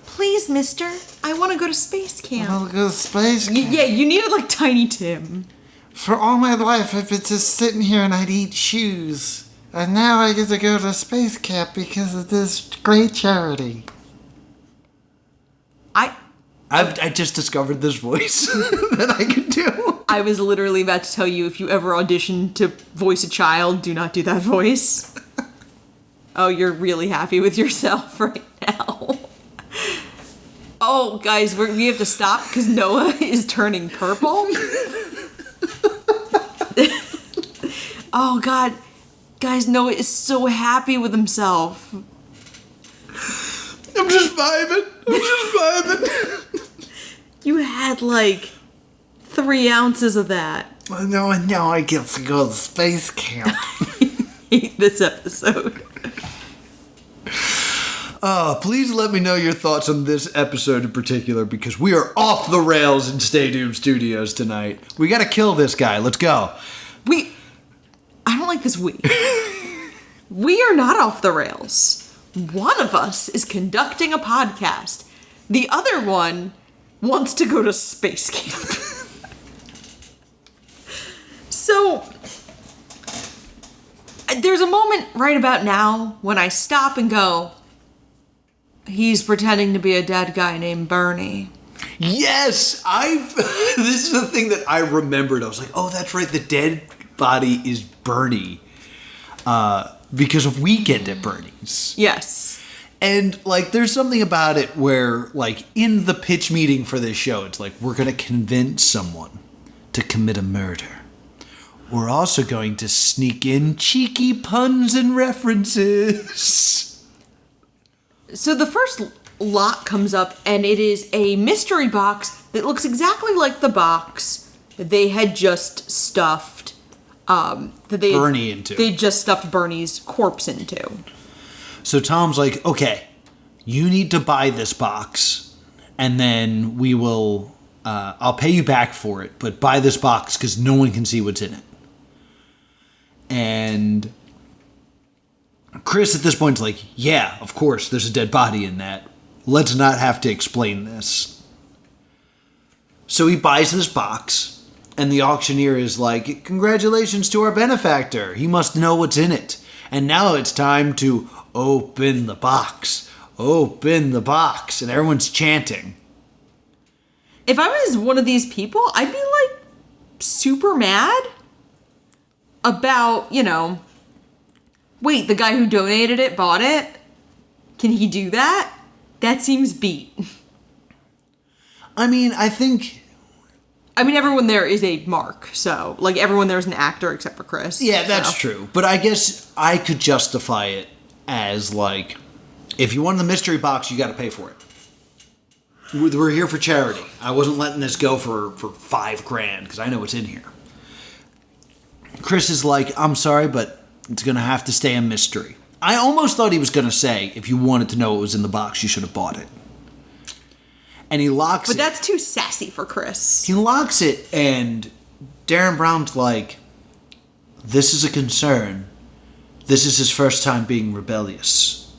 Please, mister, I want to go to space camp. I'll go to space camp. Yeah, you needed, like, Tiny Tim. For all my life, I've been just sitting here and I'd eat shoes. And now I get to go to space camp because of this great charity. I just discovered this voice that I could do. I was literally about to tell you, if you ever audition to voice a child, do not do that voice. Oh, you're really happy with yourself right now. Oh, guys, we have to stop because Noah is turning purple. Oh, God. Guys, Noah is so happy with himself. I'm just vibing. You had, like, 3 ounces of that. No, and now I get to go to space camp. I hate this episode. Please let me know your thoughts on this episode in particular, because we are off the rails in Stay Doomed Studios tonight. We gotta kill this guy. Let's go. I don't like this we. We are not off the rails. One of us is conducting a podcast. The other one wants to go to space camp. So, there's a moment right about now when I stop and go, He's pretending to be a dead guy named Bernie. Yes! This is the thing that I remembered. I was like, oh, that's right, the dead body is Bernie. Because of Weekend at Bernie's. Yes. And, like, there's something about it where, like, in the pitch meeting for this show, it's like, we're going to convince someone to commit a murder. We're also going to sneak in cheeky puns and references. So the first lot comes up, and it is a mystery box that looks exactly like the box that they had just stuffed Bernie into. They just stuffed Bernie's corpse into. So Tom's like, okay, you need to buy this box, and then we will, I'll pay you back for it, but buy this box because no one can see what's in it. And Chris at this point is like, yeah, of course, there's a dead body in that. Let's not have to explain this. So he buys this box. And the auctioneer is like, congratulations to our benefactor. He must know what's in it. And now it's time to open the box. Open the box. And everyone's chanting. If I was one of these people, I'd be like super mad about, wait, the guy who donated it bought it? Can he do that? That seems beat. I mean, everyone there is a mark, so, like, everyone there is an actor except for Chris. Yeah, that's true. But I guess I could justify it as, like, if you want the mystery box, you got to pay for it. We're here for charity. I wasn't letting this go for $5,000, because I know what's in here. Chris is like, I'm sorry, but it's going to have to stay a mystery. I almost thought he was going to say, if you wanted to know what was in the box, you should have bought it. And he locks it. But that's too sassy for Chris. He locks it, and Darren Brown's like, this is a concern. This is his first time being rebellious.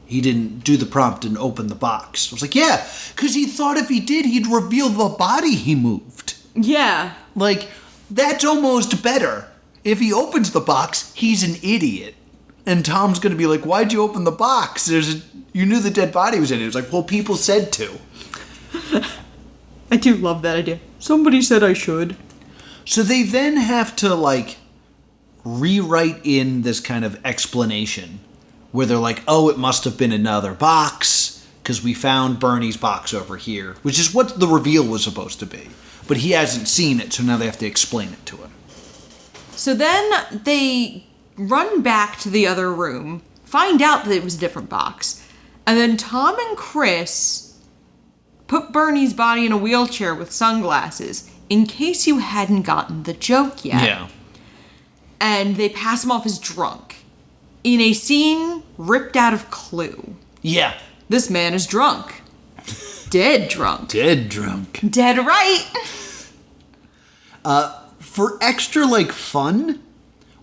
He didn't do the prompt and open the box. I was like, yeah, because he thought if he did, he'd reveal the body he moved. Yeah. Like, that's almost better. If he opens the box, he's an idiot. And Tom's going to be like, why'd you open the box? You knew the dead body was in it. He was like, well, people said to. I do love that idea. Somebody said I should. So they then have to, like, rewrite in this kind of explanation where they're like, oh, it must have been another box because we found Bernie's box over here, which is what the reveal was supposed to be. But he hasn't seen it, so now they have to explain it to him. So then they run back to the other room, find out that it was a different box, and then Tom and Chris put Bernie's body in a wheelchair with sunglasses, in case you hadn't gotten the joke yet. Yeah. And they pass him off as drunk. In a scene ripped out of Clue. Yeah. This man is drunk. Dead drunk. Dead drunk. Dead right. For extra, like, fun,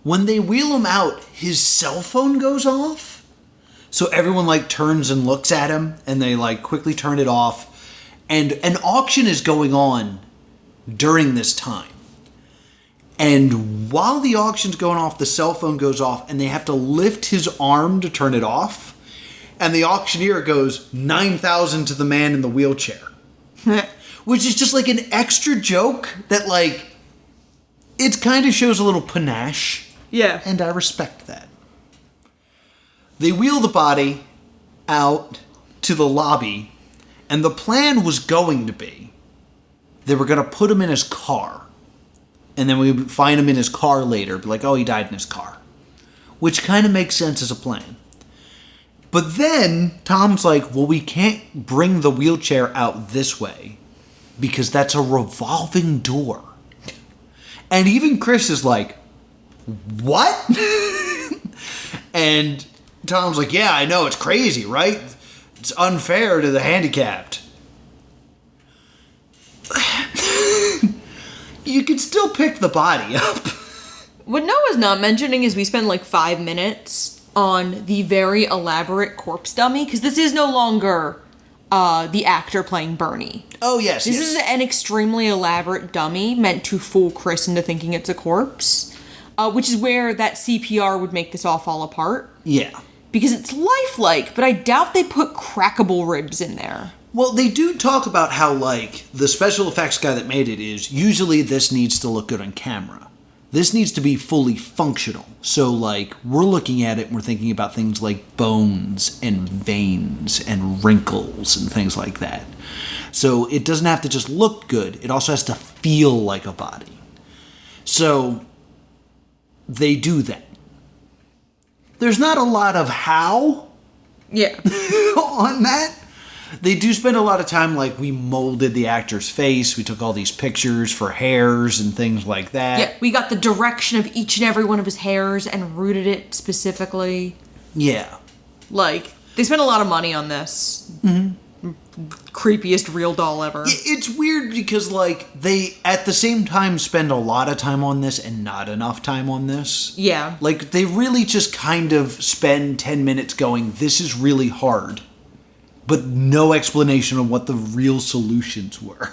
when they wheel him out, his cell phone goes off. So everyone, like, turns and looks at him, and they, like, quickly turn it off. And an auction is going on during this time. And while the auction's going off, the cell phone goes off, and they have to lift his arm to turn it off. And the auctioneer goes, 9,000 to the man in the wheelchair. Which is just like an extra joke that, like, it kind of shows a little panache. Yeah. And I respect that. They wheel the body out to the lobby, and the plan was going to be they were going to put him in his car. And then we would find him in his car later, be like, oh, he died in his car. Which kind of makes sense as a plan. But then Tom's like, well, we can't bring the wheelchair out this way because that's a revolving door. And even Chris is like, what? And Tom's like, yeah, I know, it's crazy, right? It's unfair to the handicapped. You could still pick the body up. What Noah's not mentioning is we spend like 5 minutes on the very elaborate corpse dummy, because this is no longer the actor playing Bernie. Oh, yes. This is an extremely elaborate dummy meant to fool Chris into thinking it's a corpse, which is where that CPR would make this all fall apart. Yeah. because it's lifelike, but I doubt they put crackable ribs in there. Well, they do talk about how, like, the special effects guy that made it is, usually this needs to look good on camera. This needs to be fully functional. So, like, we're looking at it and we're thinking about things like bones and veins and wrinkles and things like that. So it doesn't have to just look good. It also has to feel like a body. So they do that. There's not a lot of how Yeah. on that. They do spend a lot of time, like, we molded the actor's face. We took all these pictures for hairs and things like that. Yeah, we got the direction of each and every one of his hairs and rooted it specifically. Yeah. Like, they spent a lot of money on this. Mm-hmm. Creepiest real doll ever. It's weird because, like, they, at the same time, spend a lot of time on this and not enough time on this. Yeah. Like, they really just kind of spend 10 minutes going, this is really hard. But no explanation of what the real solutions were.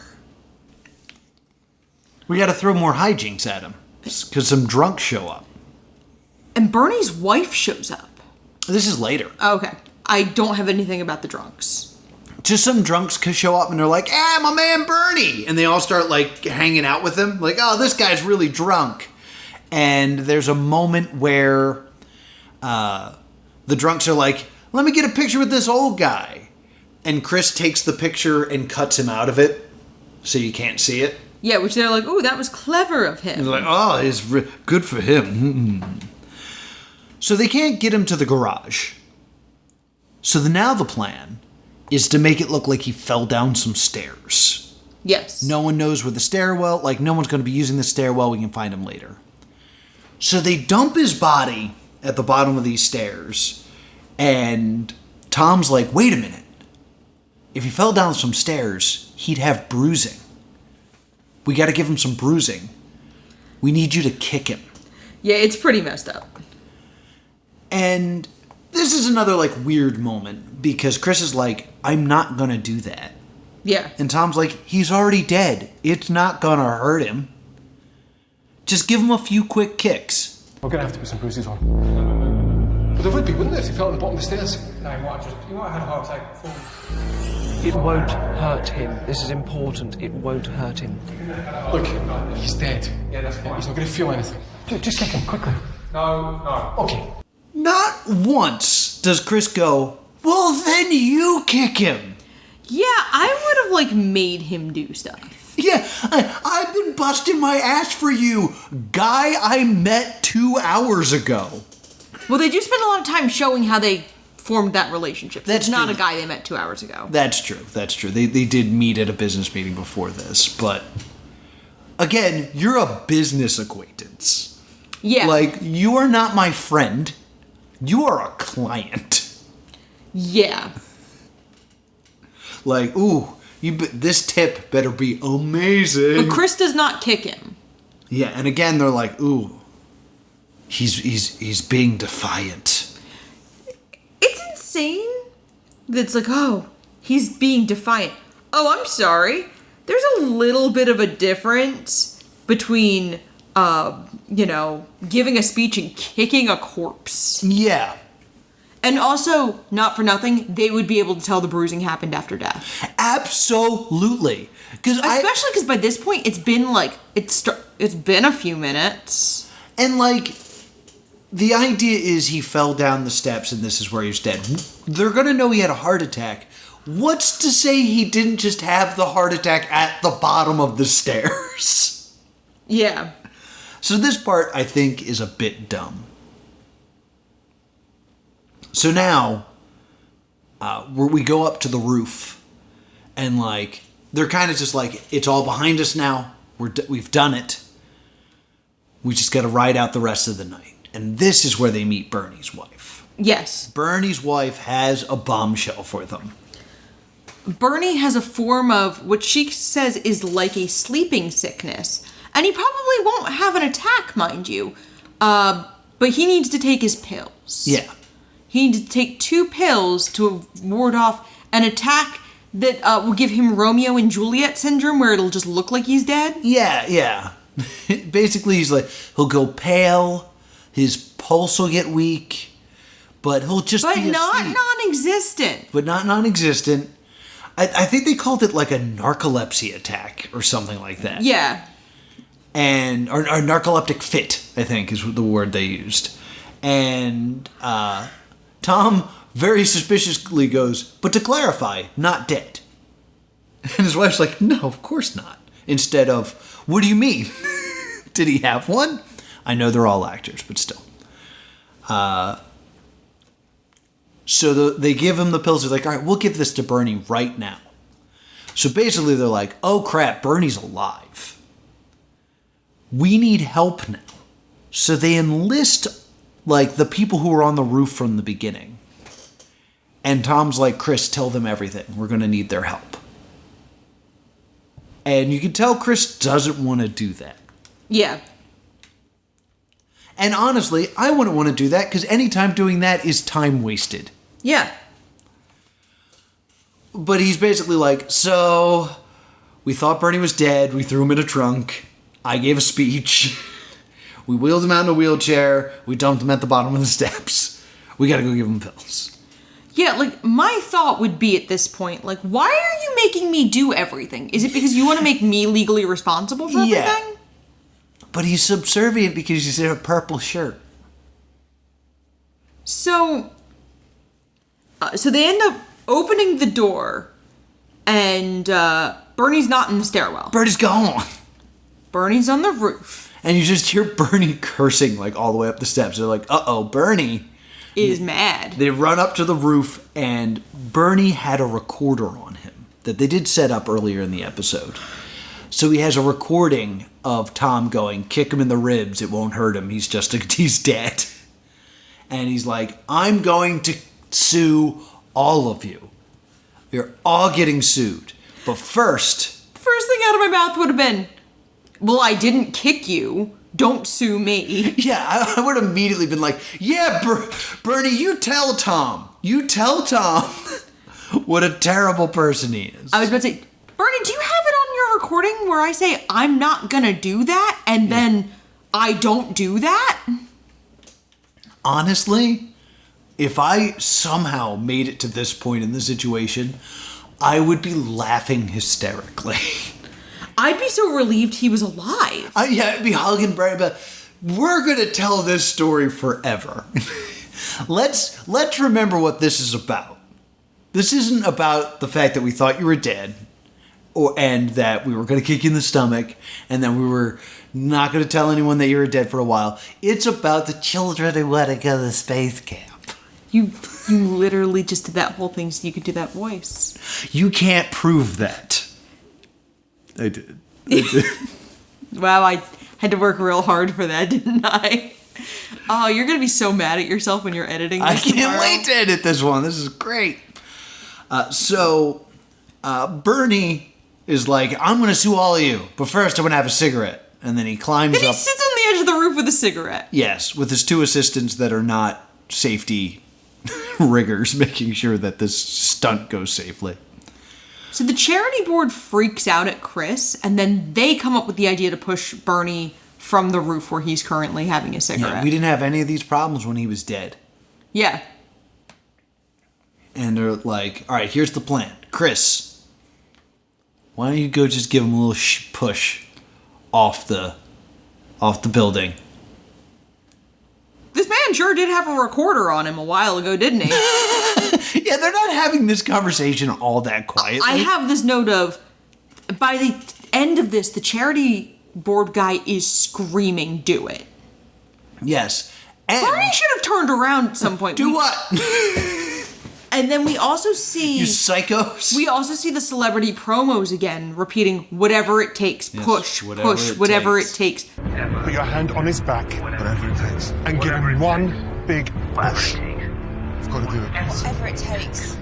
We gotta throw more hijinks at him. Because some drunks show up. And Bernie's wife shows up. This is later. Okay. I don't have anything about the drunks. Just some drunks show up and they're like, my man Bernie! And they all start, like, hanging out with him. Like, oh, this guy's really drunk. And there's a moment where the drunks are like, let me get a picture with this old guy. And Chris takes the picture and cuts him out of it so you can't see it. Yeah, which they're like, ooh, that was clever of him. He's like, oh, it's good for him. So they can't get him to the garage. So now the plan is to make it look like he fell down some stairs. Yes. No one knows where the stairwell, like no one's going to be using the stairwell, we can find him later. So they dump his body at the bottom of these stairs. And Tom's like, wait a minute. If he fell down some stairs, he'd have bruising. We got to give him some bruising. We need you to kick him. Yeah, it's pretty messed up. And this is another, like, weird moment because Chris is like, I'm not going to do that. Yeah. And Tom's like, he's already dead. It's not going to hurt him. Just give him a few quick kicks. We're going to have to put some bruises on. But there would be, wouldn't there, if he fell on the bottom of the stairs? No, he might have had a heart attack before. It won't hurt him. This is important. It won't hurt him. Look, he's dead. Yeah, that's fine. He's not going to feel anything. Just kick him, quickly. No. Okay. Not once does Chris go, well, then you kick him. Yeah, I would have, like, made him do stuff. Yeah, I've been busting my ass for you, guy I met 2 hours ago. Well, they do spend a lot of time showing how they formed that relationship. That's It's not true. a guy they met 2 hours ago. That's true. They did meet at a business meeting before this, but again, you're a business acquaintance. Yeah. Like, you are not my friend. You are a client. Yeah. Like, ooh, this tip better be amazing. But Chris does not kick him. Yeah, and again, they're like, ooh, he's being defiant. It's insane that it's like, oh, he's being defiant. Oh, I'm sorry. There's a little bit of a difference between, giving a speech and kicking a corpse. Yeah. And also, not for nothing, they would be able to tell the bruising happened after death. Absolutely. Especially because by this point, it's been like, it's been a few minutes. And, like, the idea is he fell down the steps and this is where he's dead. They're going to know he had a heart attack. What's to say he didn't just have the heart attack at the bottom of the stairs? Yeah. So this part, I think, is a bit dumb. So now, we go up to the roof, and, like, they're kind of just like, it's all behind us now. We've done it. We just got to ride out the rest of the night. And this is where they meet Bernie's wife. Yes. Bernie's wife has a bombshell for them. Bernie has a form of what she says is like a sleeping sickness. And he probably won't have an attack, mind you. But he needs to take his pills. Yeah. He needs to take 2 pills to ward off an attack that will give him Romeo and Juliet syndrome, where it'll just look like he's dead. Yeah. Basically, he'll go pale, his pulse will get weak, but he'll just But be not asleep. non-existent. But not non-existent. I think they called it like a narcolepsy attack or something like that. Yeah. And or narcoleptic fit, I think, is the word they used. And Tom very suspiciously goes, but to clarify, not dead. And his wife's like, no, of course not. Instead of, what do you mean? Did he have one? I know they're all actors, but still. So they give him the pills. They're like, all right, we'll give this to Bernie right now. So basically they're like, oh crap, Bernie's alive. We need help now. So they enlist like the people who were on the roof from the beginning. And Tom's like, Chris, tell them everything. We're going to need their help. And you can tell Chris doesn't want to do that. Yeah. And honestly, I wouldn't want to do that because anytime doing that is time wasted. Yeah. But he's basically like, so we thought Bernie was dead. We threw him in a trunk. I gave a speech. We wheeled him out in a wheelchair. We dumped him at the bottom of the steps. We got to go give him pills. Yeah, like, my thought would be at this point, like, why are you making me do everything? Is it because you want to make me legally responsible for everything? Yeah. But he's subservient because he's in a purple shirt. So they end up opening the door, and Bernie's not in the stairwell. Bernie's gone. Bernie's on the roof. And you just hear Bernie cursing, like, all the way up the steps. They're like, uh-oh, Bernie Is mad. They run up to the roof, and Bernie had a recorder on him that they did set up earlier in the episode. So he has a recording of Tom going, kick him in the ribs, it won't hurt him, he's dead. And he's like, I'm going to sue all of you. You're all getting sued. But first First thing out of my mouth would have been, well, I didn't kick you. Don't sue me. yeah, I would have immediately been like, yeah, Bernie, you tell Tom. You tell Tom what a terrible person he is. I was about to say, Bernie, do you have it on your recording where I say, I'm not gonna do that, and then I don't do that? Honestly, if I somehow made it to this point in the situation, I would be laughing hysterically. I'd be so relieved he was alive. I'd be hugging Bernie, but we're going to tell this story forever. Let's remember what this is about. This isn't about the fact that we thought you were dead, and that we were going to kick you in the stomach, and that we were not going to tell anyone that you were dead for a while. It's about the children who want to go to space camp. You literally just did that whole thing so you could do that voice. You can't prove that. I did. Wow, I had to work real hard for that, didn't I? Oh, you're going to be so mad at yourself when you're editing this I can't tomorrow. wait to edit this one. This is great. So Bernie is like, I'm going to sue all of you, but first I'm going to have a cigarette. And then he climbs Then he up. sits on the edge of the roof with a cigarette. Yes, with his two assistants that are not safety riggers, making sure that this stunt goes safely. So the charity board freaks out at Chris, and then they come up with the idea to push Bernie from the roof where he's currently having a cigarette. Yeah, we didn't have any of these problems when he was dead. Yeah. And they're like, all right, here's the plan. Chris, why don't you go just give him a little push off the building? This man sure did have a recorder on him a while ago, didn't he? Yeah, they're not having this conversation all that quietly. I have this note of, by the end of this, the charity board guy is screaming, do it. Yes. And Bernie should have turned around at some point. do what? And then we also see... You psychos. We also see the celebrity promos again, repeating whatever it takes, Yes, push, whatever it whatever takes. it takes. Put your hand on his back, whatever it takes, and give him one big push. You've got to do it. Whatever it takes.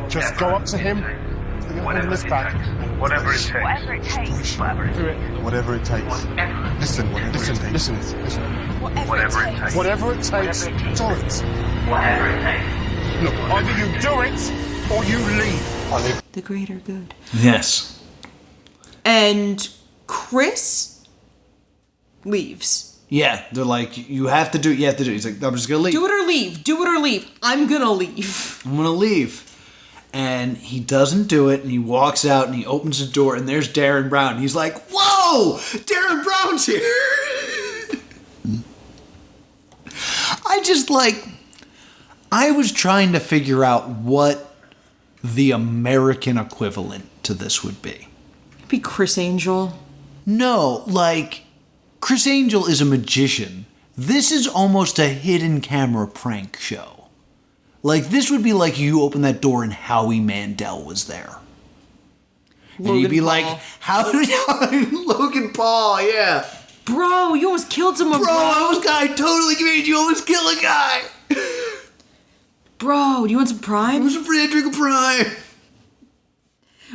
Just go up to him, put your hand on his back, and Whatever it takes. Whatever it takes. do it. Whatever it takes. Listen. Whatever it takes. Whatever it takes, do it. Whatever it takes. Look, either you do it, or you leave. The greater good. Yes. And Chris leaves. Yeah, they're like, you have to do it. He's like, I'm just going to leave. Do it or leave. Do it or leave. I'm going to leave. I'm going to leave. And he doesn't do it, and he walks out, and he opens the door, and there's Darren Brown. He's like, whoa! Darren Brown's here! I was trying to figure out what the American equivalent to this would be. Be Chris Angel. No, Chris Angel is a magician. This is almost a hidden camera prank show. This would be like you open that door and Howie Mandel was there. And Logan he'd be Paul. like, Logan Paul, yeah. Bro, you almost killed someone, bro. I totally made you almost kill a guy. Bro, do you want some Prime? I was afraid to drink a Prime.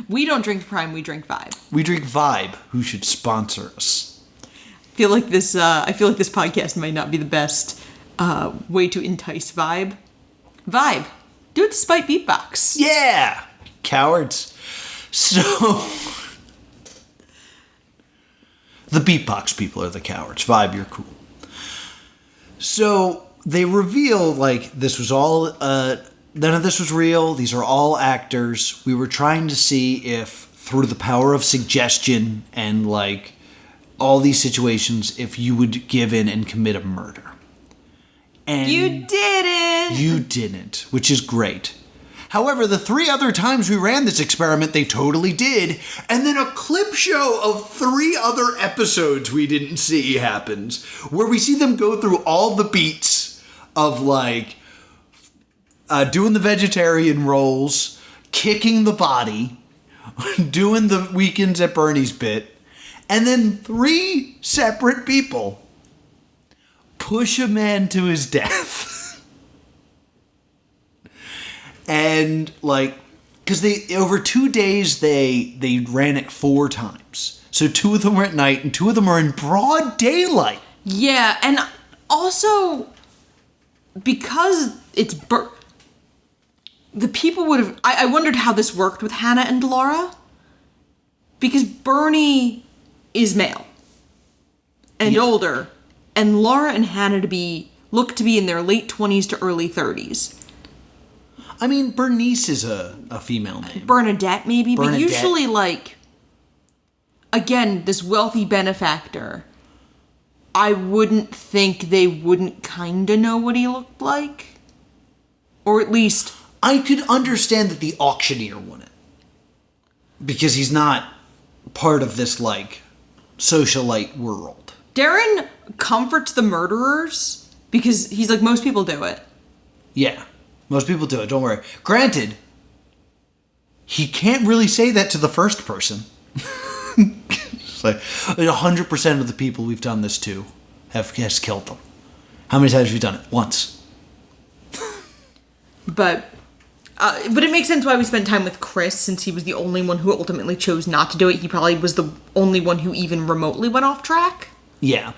We don't drink Prime, we drink Vibe. We drink Vibe, who should sponsor us. I feel like this podcast might not be the best way to entice Vibe. Vibe, do it despite beatbox. Yeah, cowards. So, the beatbox people are the cowards. Vibe, you're cool. So, they reveal, this was all, none of this was real. These are all actors. We were trying to see if, through the power of suggestion and, all these situations, if you would give in and commit a murder. And you didn't! You didn't, which is great. However, the 3 other times we ran this experiment, they totally did. And then a clip show of 3 other episodes we didn't see happens, where we see them go through all the beats of, doing the vegetarian rolls, kicking the body, doing the Weekends at Bernie's bit, and then 3 separate people push a man to his death. And, because over 2 days, they ran it 4 times. So 2 of them were at night, and 2 of them are in broad daylight. Yeah, and also, because it's... the people would have... I wondered how this worked with Hannah and Laura. Because Bernie is male. And older. And Laura and Hannah look to be in their late 20s to early 30s. I mean, Bernice is a female name. Bernadette, maybe. Bernadette. But usually, again, this wealthy benefactor, I wouldn't think they wouldn't kind of know what he looked like. Or at least... I could understand that the auctioneer wouldn't. Because he's not part of this, socialite world. Darren comforts the murderers because he's like, most people do it. Yeah. Most people do it, don't worry. Granted, he can't really say that to the first person. It's 100% of the people we've done this to has killed them. How many times have you done it? Once. But it makes sense why we spent time with Chris, since he was the only one who ultimately chose not to do it. He probably was the only one who even remotely went off track. Yeah.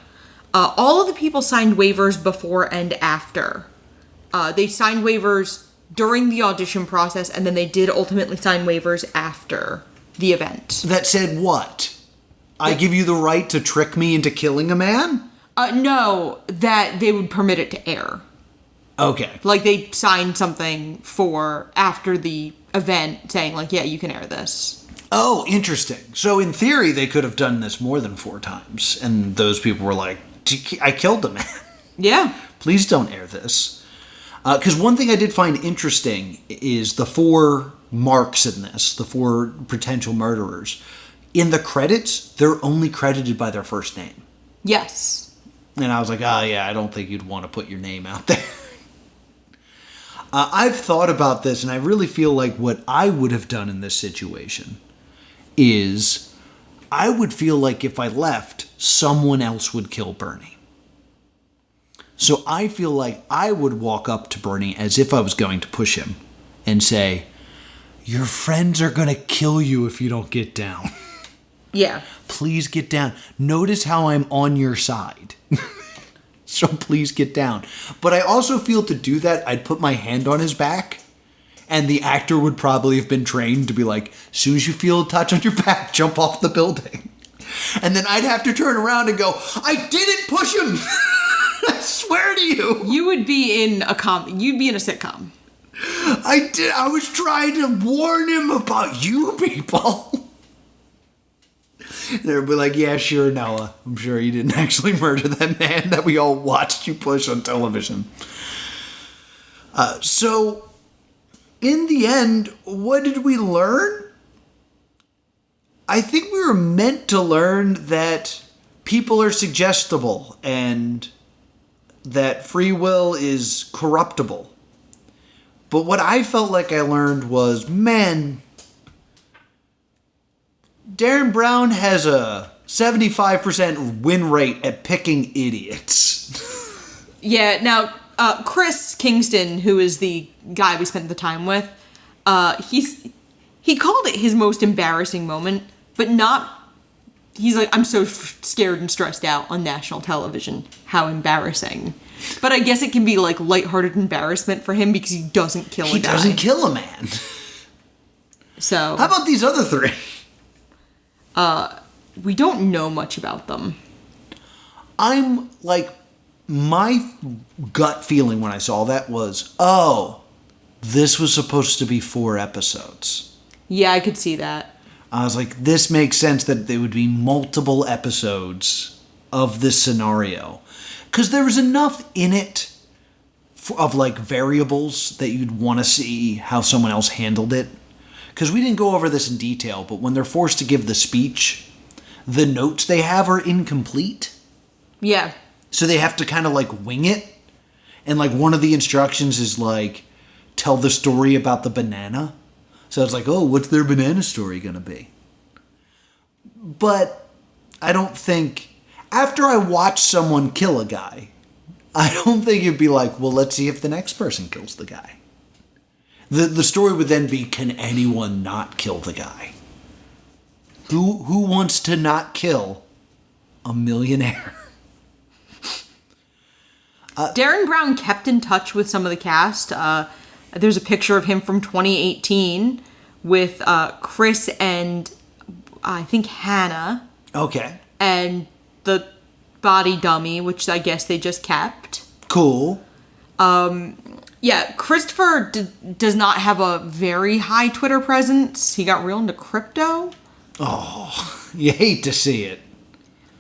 All of the people signed waivers before and after. They signed waivers during the audition process, and then they did ultimately sign waivers after the event. That said what? I give you the right to trick me into killing a man? No, that they would permit it to air. Okay. They signed something for after the event saying, yeah, you can air this. Oh, interesting. So in theory, they could have done this more than 4 times, and those people were like, I killed a man. Yeah. Please don't air this. Because one thing I did find interesting is the 4 marks in this, the 4 potential murderers. In the credits, they're only credited by their first name. Yes. And I was like, yeah, I don't think you'd want to put your name out there. I've thought about this, and I really feel like what I would have done in this situation is I would feel like if I left, someone else would kill Bernie. So I feel like I would walk up to Bernie as if I was going to push him and say, your friends are going to kill you if you don't get down. Yeah. Please get down. Notice how I'm on your side. So please get down. But I also feel to do that, I'd put my hand on his back, and the actor would probably have been trained to be like, as soon as you feel a touch on your back, jump off the building. And then I'd have to turn around and go, I didn't push him. I swear to you. You would be in you'd be in a sitcom. I did. I was trying to warn him about you people. And they'd be like, yeah, sure, Noah. I'm sure you didn't actually murder that man that we all watched you push on television. So, in the end, what did we learn? I think we were meant to learn that people are suggestible and that free will is corruptible. But what I felt like I learned was, man, Darren Brown has a 75% win rate at picking idiots. Yeah, now, Chris Kingston, who is the guy we spent the time with, he called it his most embarrassing moment, but not... He's like, I'm so scared and stressed out on national television. How embarrassing. But I guess it can be like lighthearted embarrassment for him because he doesn't kill a guy. He doesn't kill a man. So... How about these other three? We don't know much about them. I'm like, my gut feeling when I saw that was, oh, this was supposed to be 4 episodes. Yeah, I could see that. I was like, this makes sense that there would be multiple episodes of this scenario. Because there was enough in it of like variables that you'd want to see how someone else handled it. Because we didn't go over this in detail, but when they're forced to give the speech, the notes they have are incomplete. Yeah. So they have to kind of like wing it. And like one of the instructions is like, tell the story about the banana. So it's like, oh, what's their banana story going to be? But I don't think, after I watch someone kill a guy, I don't think it'd be like, well, let's see if the next person kills the guy. The story would then be, can anyone not kill the guy? Who wants to not kill a millionaire? Darren Brown kept in touch with some of the cast. There's a picture of him from 2018 with Chris and I think Hannah. Okay. And the body dummy, which I guess they just kept. Cool. Yeah, Christopher does not have a very high Twitter presence. He got real into crypto. Oh, you hate to see it.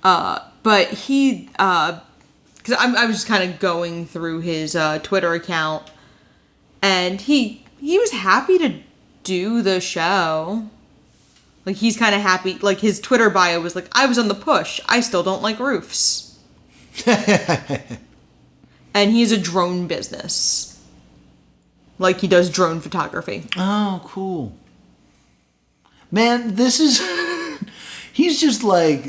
But he, because I was just kind of going through his Twitter account, and he was happy to do the show. Like, he's kind of happy. Like, his Twitter bio was like, I was on the push. I still don't like roofs. And he has a drone business. Like, he does drone photography. Oh, cool. Man, this is... he's just, like,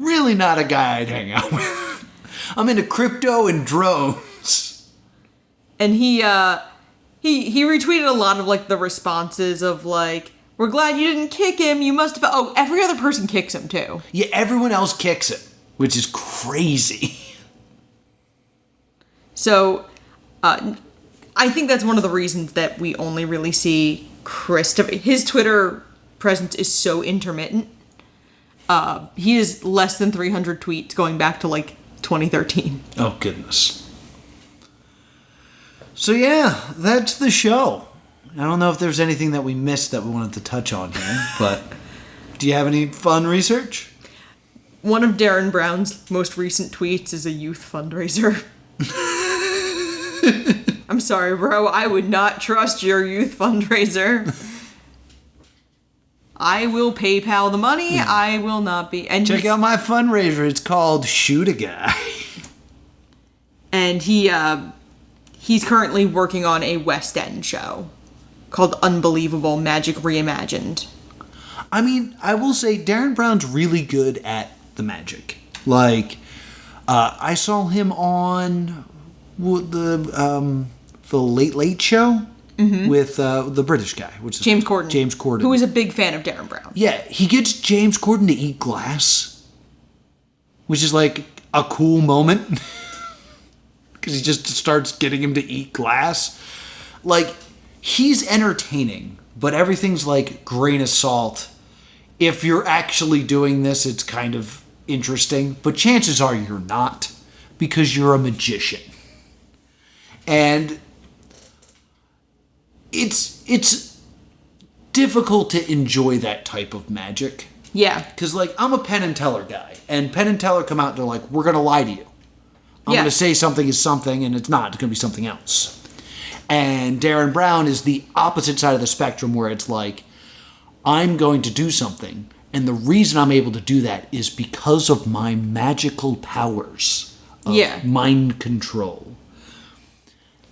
really not a guy I'd hang out with. I'm into crypto and drones. And he retweeted a lot of, like, the responses of, like, we're glad you didn't kick him. You must have... Oh, every other person kicks him, too. Yeah, everyone else kicks him, which is crazy. So, I think that's one of the reasons that we only really see Christopher. His Twitter presence is so intermittent. He has less than 300 tweets going back to, like, 2013. Oh, goodness. So, yeah, that's the show. I don't know if there's anything that we missed that we wanted to touch on here, but do you have any fun research? One of Darren Brown's most recent tweets is a youth fundraiser. I'm sorry, bro. I would not trust your youth fundraiser. I will PayPal the money. I will not be. And check out my fundraiser. It's called Shoot a Guy. And he's currently working on a West End show called Unbelievable Magic Reimagined. I mean, I will say Darren Brown's really good at the magic. Like, I saw him on the Late Late Show with the British guy, which is James Corden. James Corden, who is a big fan of Darren Brown. Yeah, he gets James Corden to eat glass, which is like a cool moment because he just starts getting him to eat glass. Like, he's entertaining, but everything's like grain of salt if you're actually doing this, it's kind of interesting. But chances are you're not, because you're a magician. And it's difficult to enjoy that type of magic. Yeah. Because, like, I'm a Penn and Teller guy. And Penn and Teller come out and they're like, we're going to lie to you. I'm going to say something is something, and it's not. It's going to be something else. And Darren Brown is the opposite side of the spectrum, where it's like, I'm going to do something, and the reason I'm able to do that is because of my magical powers of mind control.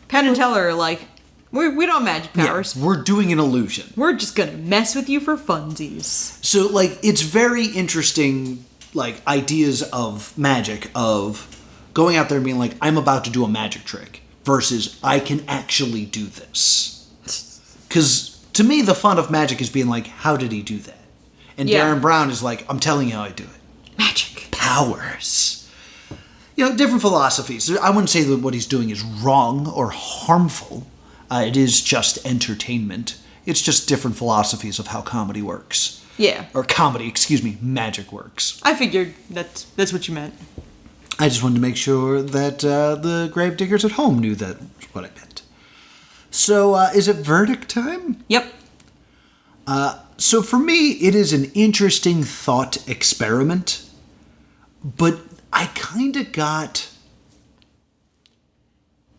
Penn and Teller are like, we don't have magic powers. Yeah, we're doing an illusion. We're just going to mess with you for funsies. So, like, it's very interesting, like, ideas of magic, of going out there and being like, I'm about to do a magic trick, versus I can actually do this. Because to me, the fun of magic is being like, how did he do that? And Darren Brown is like, I'm telling you how I do it. Magic. Powers. You know, different philosophies. I wouldn't say that what he's doing is wrong or harmful. It is just entertainment. It's just different philosophies of how comedy works. Yeah. Or magic works. I figured that's what you meant. I just wanted to make sure that the gravediggers at home knew that was what I meant. So, is it verdict time? Yep. So for me, it is an interesting thought experiment, but I kind of got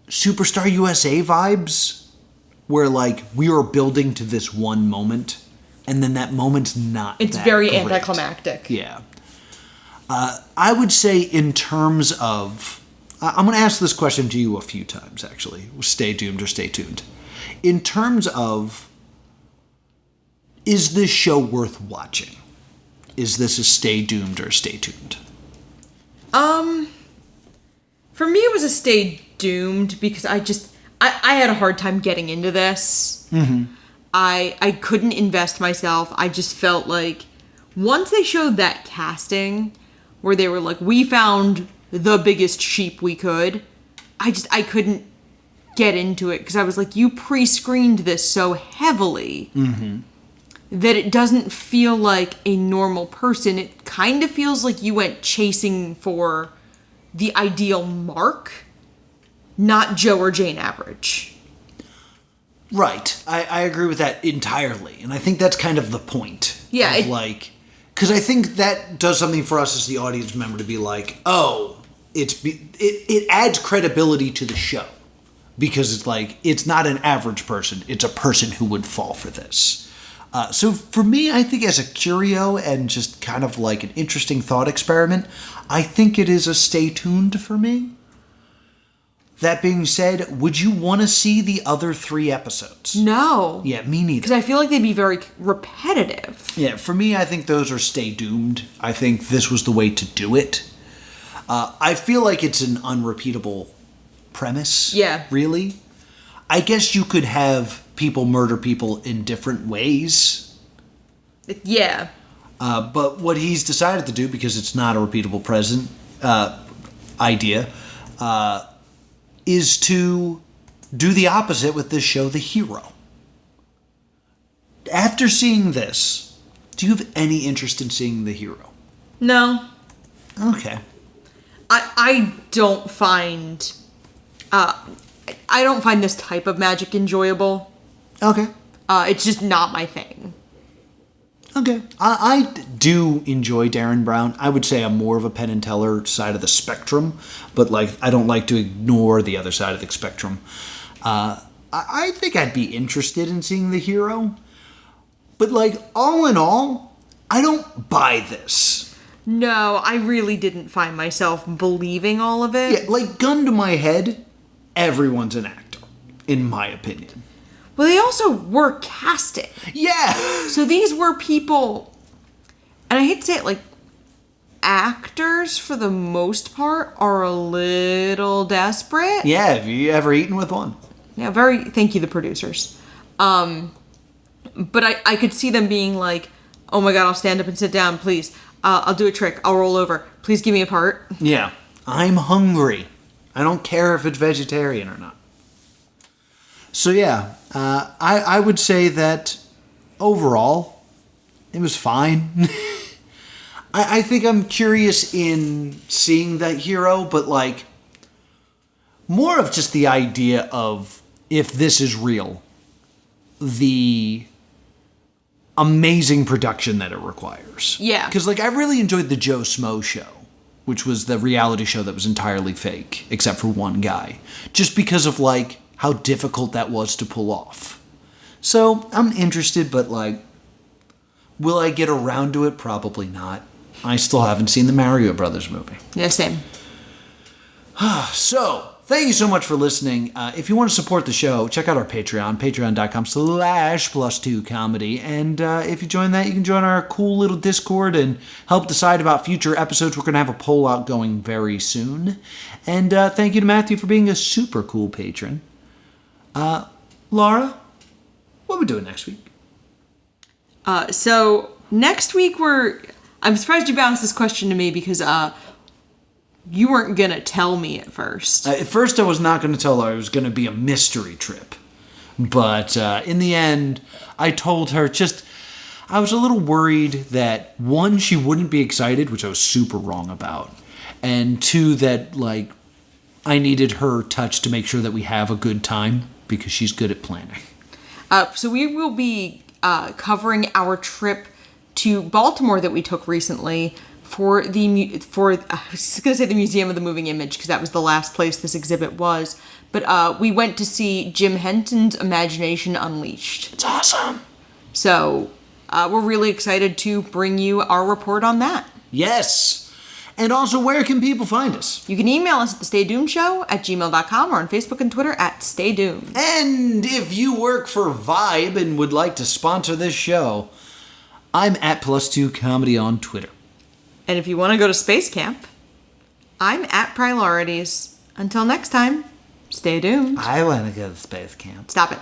Superstar USA vibes, where, like, we are building to this one moment, and then that moment's not It's that very great. anticlimactic. Yeah. I would say in terms of... I'm going to ask this question to you a few times, actually. Stay doomed or stay tuned. In terms of, is this show worth watching? Is this a stay doomed or stay tuned? For me, it was a stay doomed because I had a hard time getting into this. Mm-hmm. I couldn't invest myself. I just felt like once they showed that casting where they were like, we found the biggest sheep we could, I couldn't get into it because I was like, you pre-screened this so heavily that it doesn't feel like a normal person. It kind of feels like you went chasing for the ideal mark, not Joe or Jane average. Right. I agree with that entirely. And I think that's kind of the point. Yeah. Because I think that does something for us as the audience member to be like, oh, it adds credibility to the show. Because it's like, it's not an average person. It's a person who would fall for this. So for me, I think as a curio and just kind of like an interesting thought experiment, I think it is a stay tuned for me. That being said, would you want to see the other 3 episodes? No. Yeah, me neither. Because I feel like they'd be very repetitive. Yeah, for me, I think those are stay doomed. I think this was the way to do it. I feel like it's an unrepeatable premise. Yeah. Really. I guess you could have people murder people in different ways. Yeah. But what he's decided to do, because it's not a repeatable idea, is to do the opposite with this show, The Hero. After seeing this, do you have any interest in seeing The Hero? No. Okay. I don't find this type of magic enjoyable. Okay. It's just not my thing. Okay. I do enjoy Darren Brown. I would say I'm more of a Penn and Teller side of the spectrum, but like I don't like to ignore the other side of the spectrum. I think I'd be interested in seeing The Hero, but like all in all, I don't buy this. No, I really didn't find myself believing all of it. Yeah, like gun to my head, everyone's an actor, in my opinion. Well, they also were casting. Yeah. So these were people, and I hate to say it, like, actors, for the most part, are a little desperate. Yeah, have you ever eaten with one? Yeah, thank you, the producers. But I could see them being like, oh my god, I'll stand up and sit down, please. I'll do a trick. I'll roll over. Please give me a part. Yeah. I'm hungry. I don't care if it's vegetarian or not. So yeah, I would say that overall, It was fine. I think I'm curious in seeing that hero, but like more of just the idea of if this is real, the amazing production that it requires. Yeah. Because like I really enjoyed the Joe Smo show, which was the reality show that was entirely fake, except for one guy. Just because of like how difficult that was to pull off. So I'm interested, but like, will I get around to it? Probably not. I still haven't seen the Mario Brothers movie. Yeah, same. So, thank you so much for listening. If you want to support the show, check out our Patreon, patreon.com/plus2comedy. And if you join that, you can join our cool little Discord and help decide about future episodes. We're going to have a poll out going very soon. And thank you to Matthew for being a super cool patron. Laura, what are we doing next week? So next week I'm surprised you bounced this question to me because you weren't gonna tell me at first. At first I was not going to tell her it was going to be a mystery trip. But in the end, I told her I was a little worried that, one, she wouldn't be excited, which I was super wrong about. And two, that like I needed her touch to make sure that we have a good time because she's good at planning. So we will be covering our trip to Baltimore that we took recently for I was going to say the Museum of the Moving Image because that was the last place this exhibit was. But we went to see Jim Henson's Imagination Unleashed. It's awesome. So we're really excited to bring you our report on that. Yes. And also, where can people find us? You can email us at thestaydoomedshow@gmail.com or on Facebook and Twitter @StayDoomed. And if you work for Vibe and would like to sponsor this show, I'm at +2comedy on Twitter. And if you want to go to space camp, I'm at Priorities. Until next time, stay doomed. I want to go to space camp. Stop it.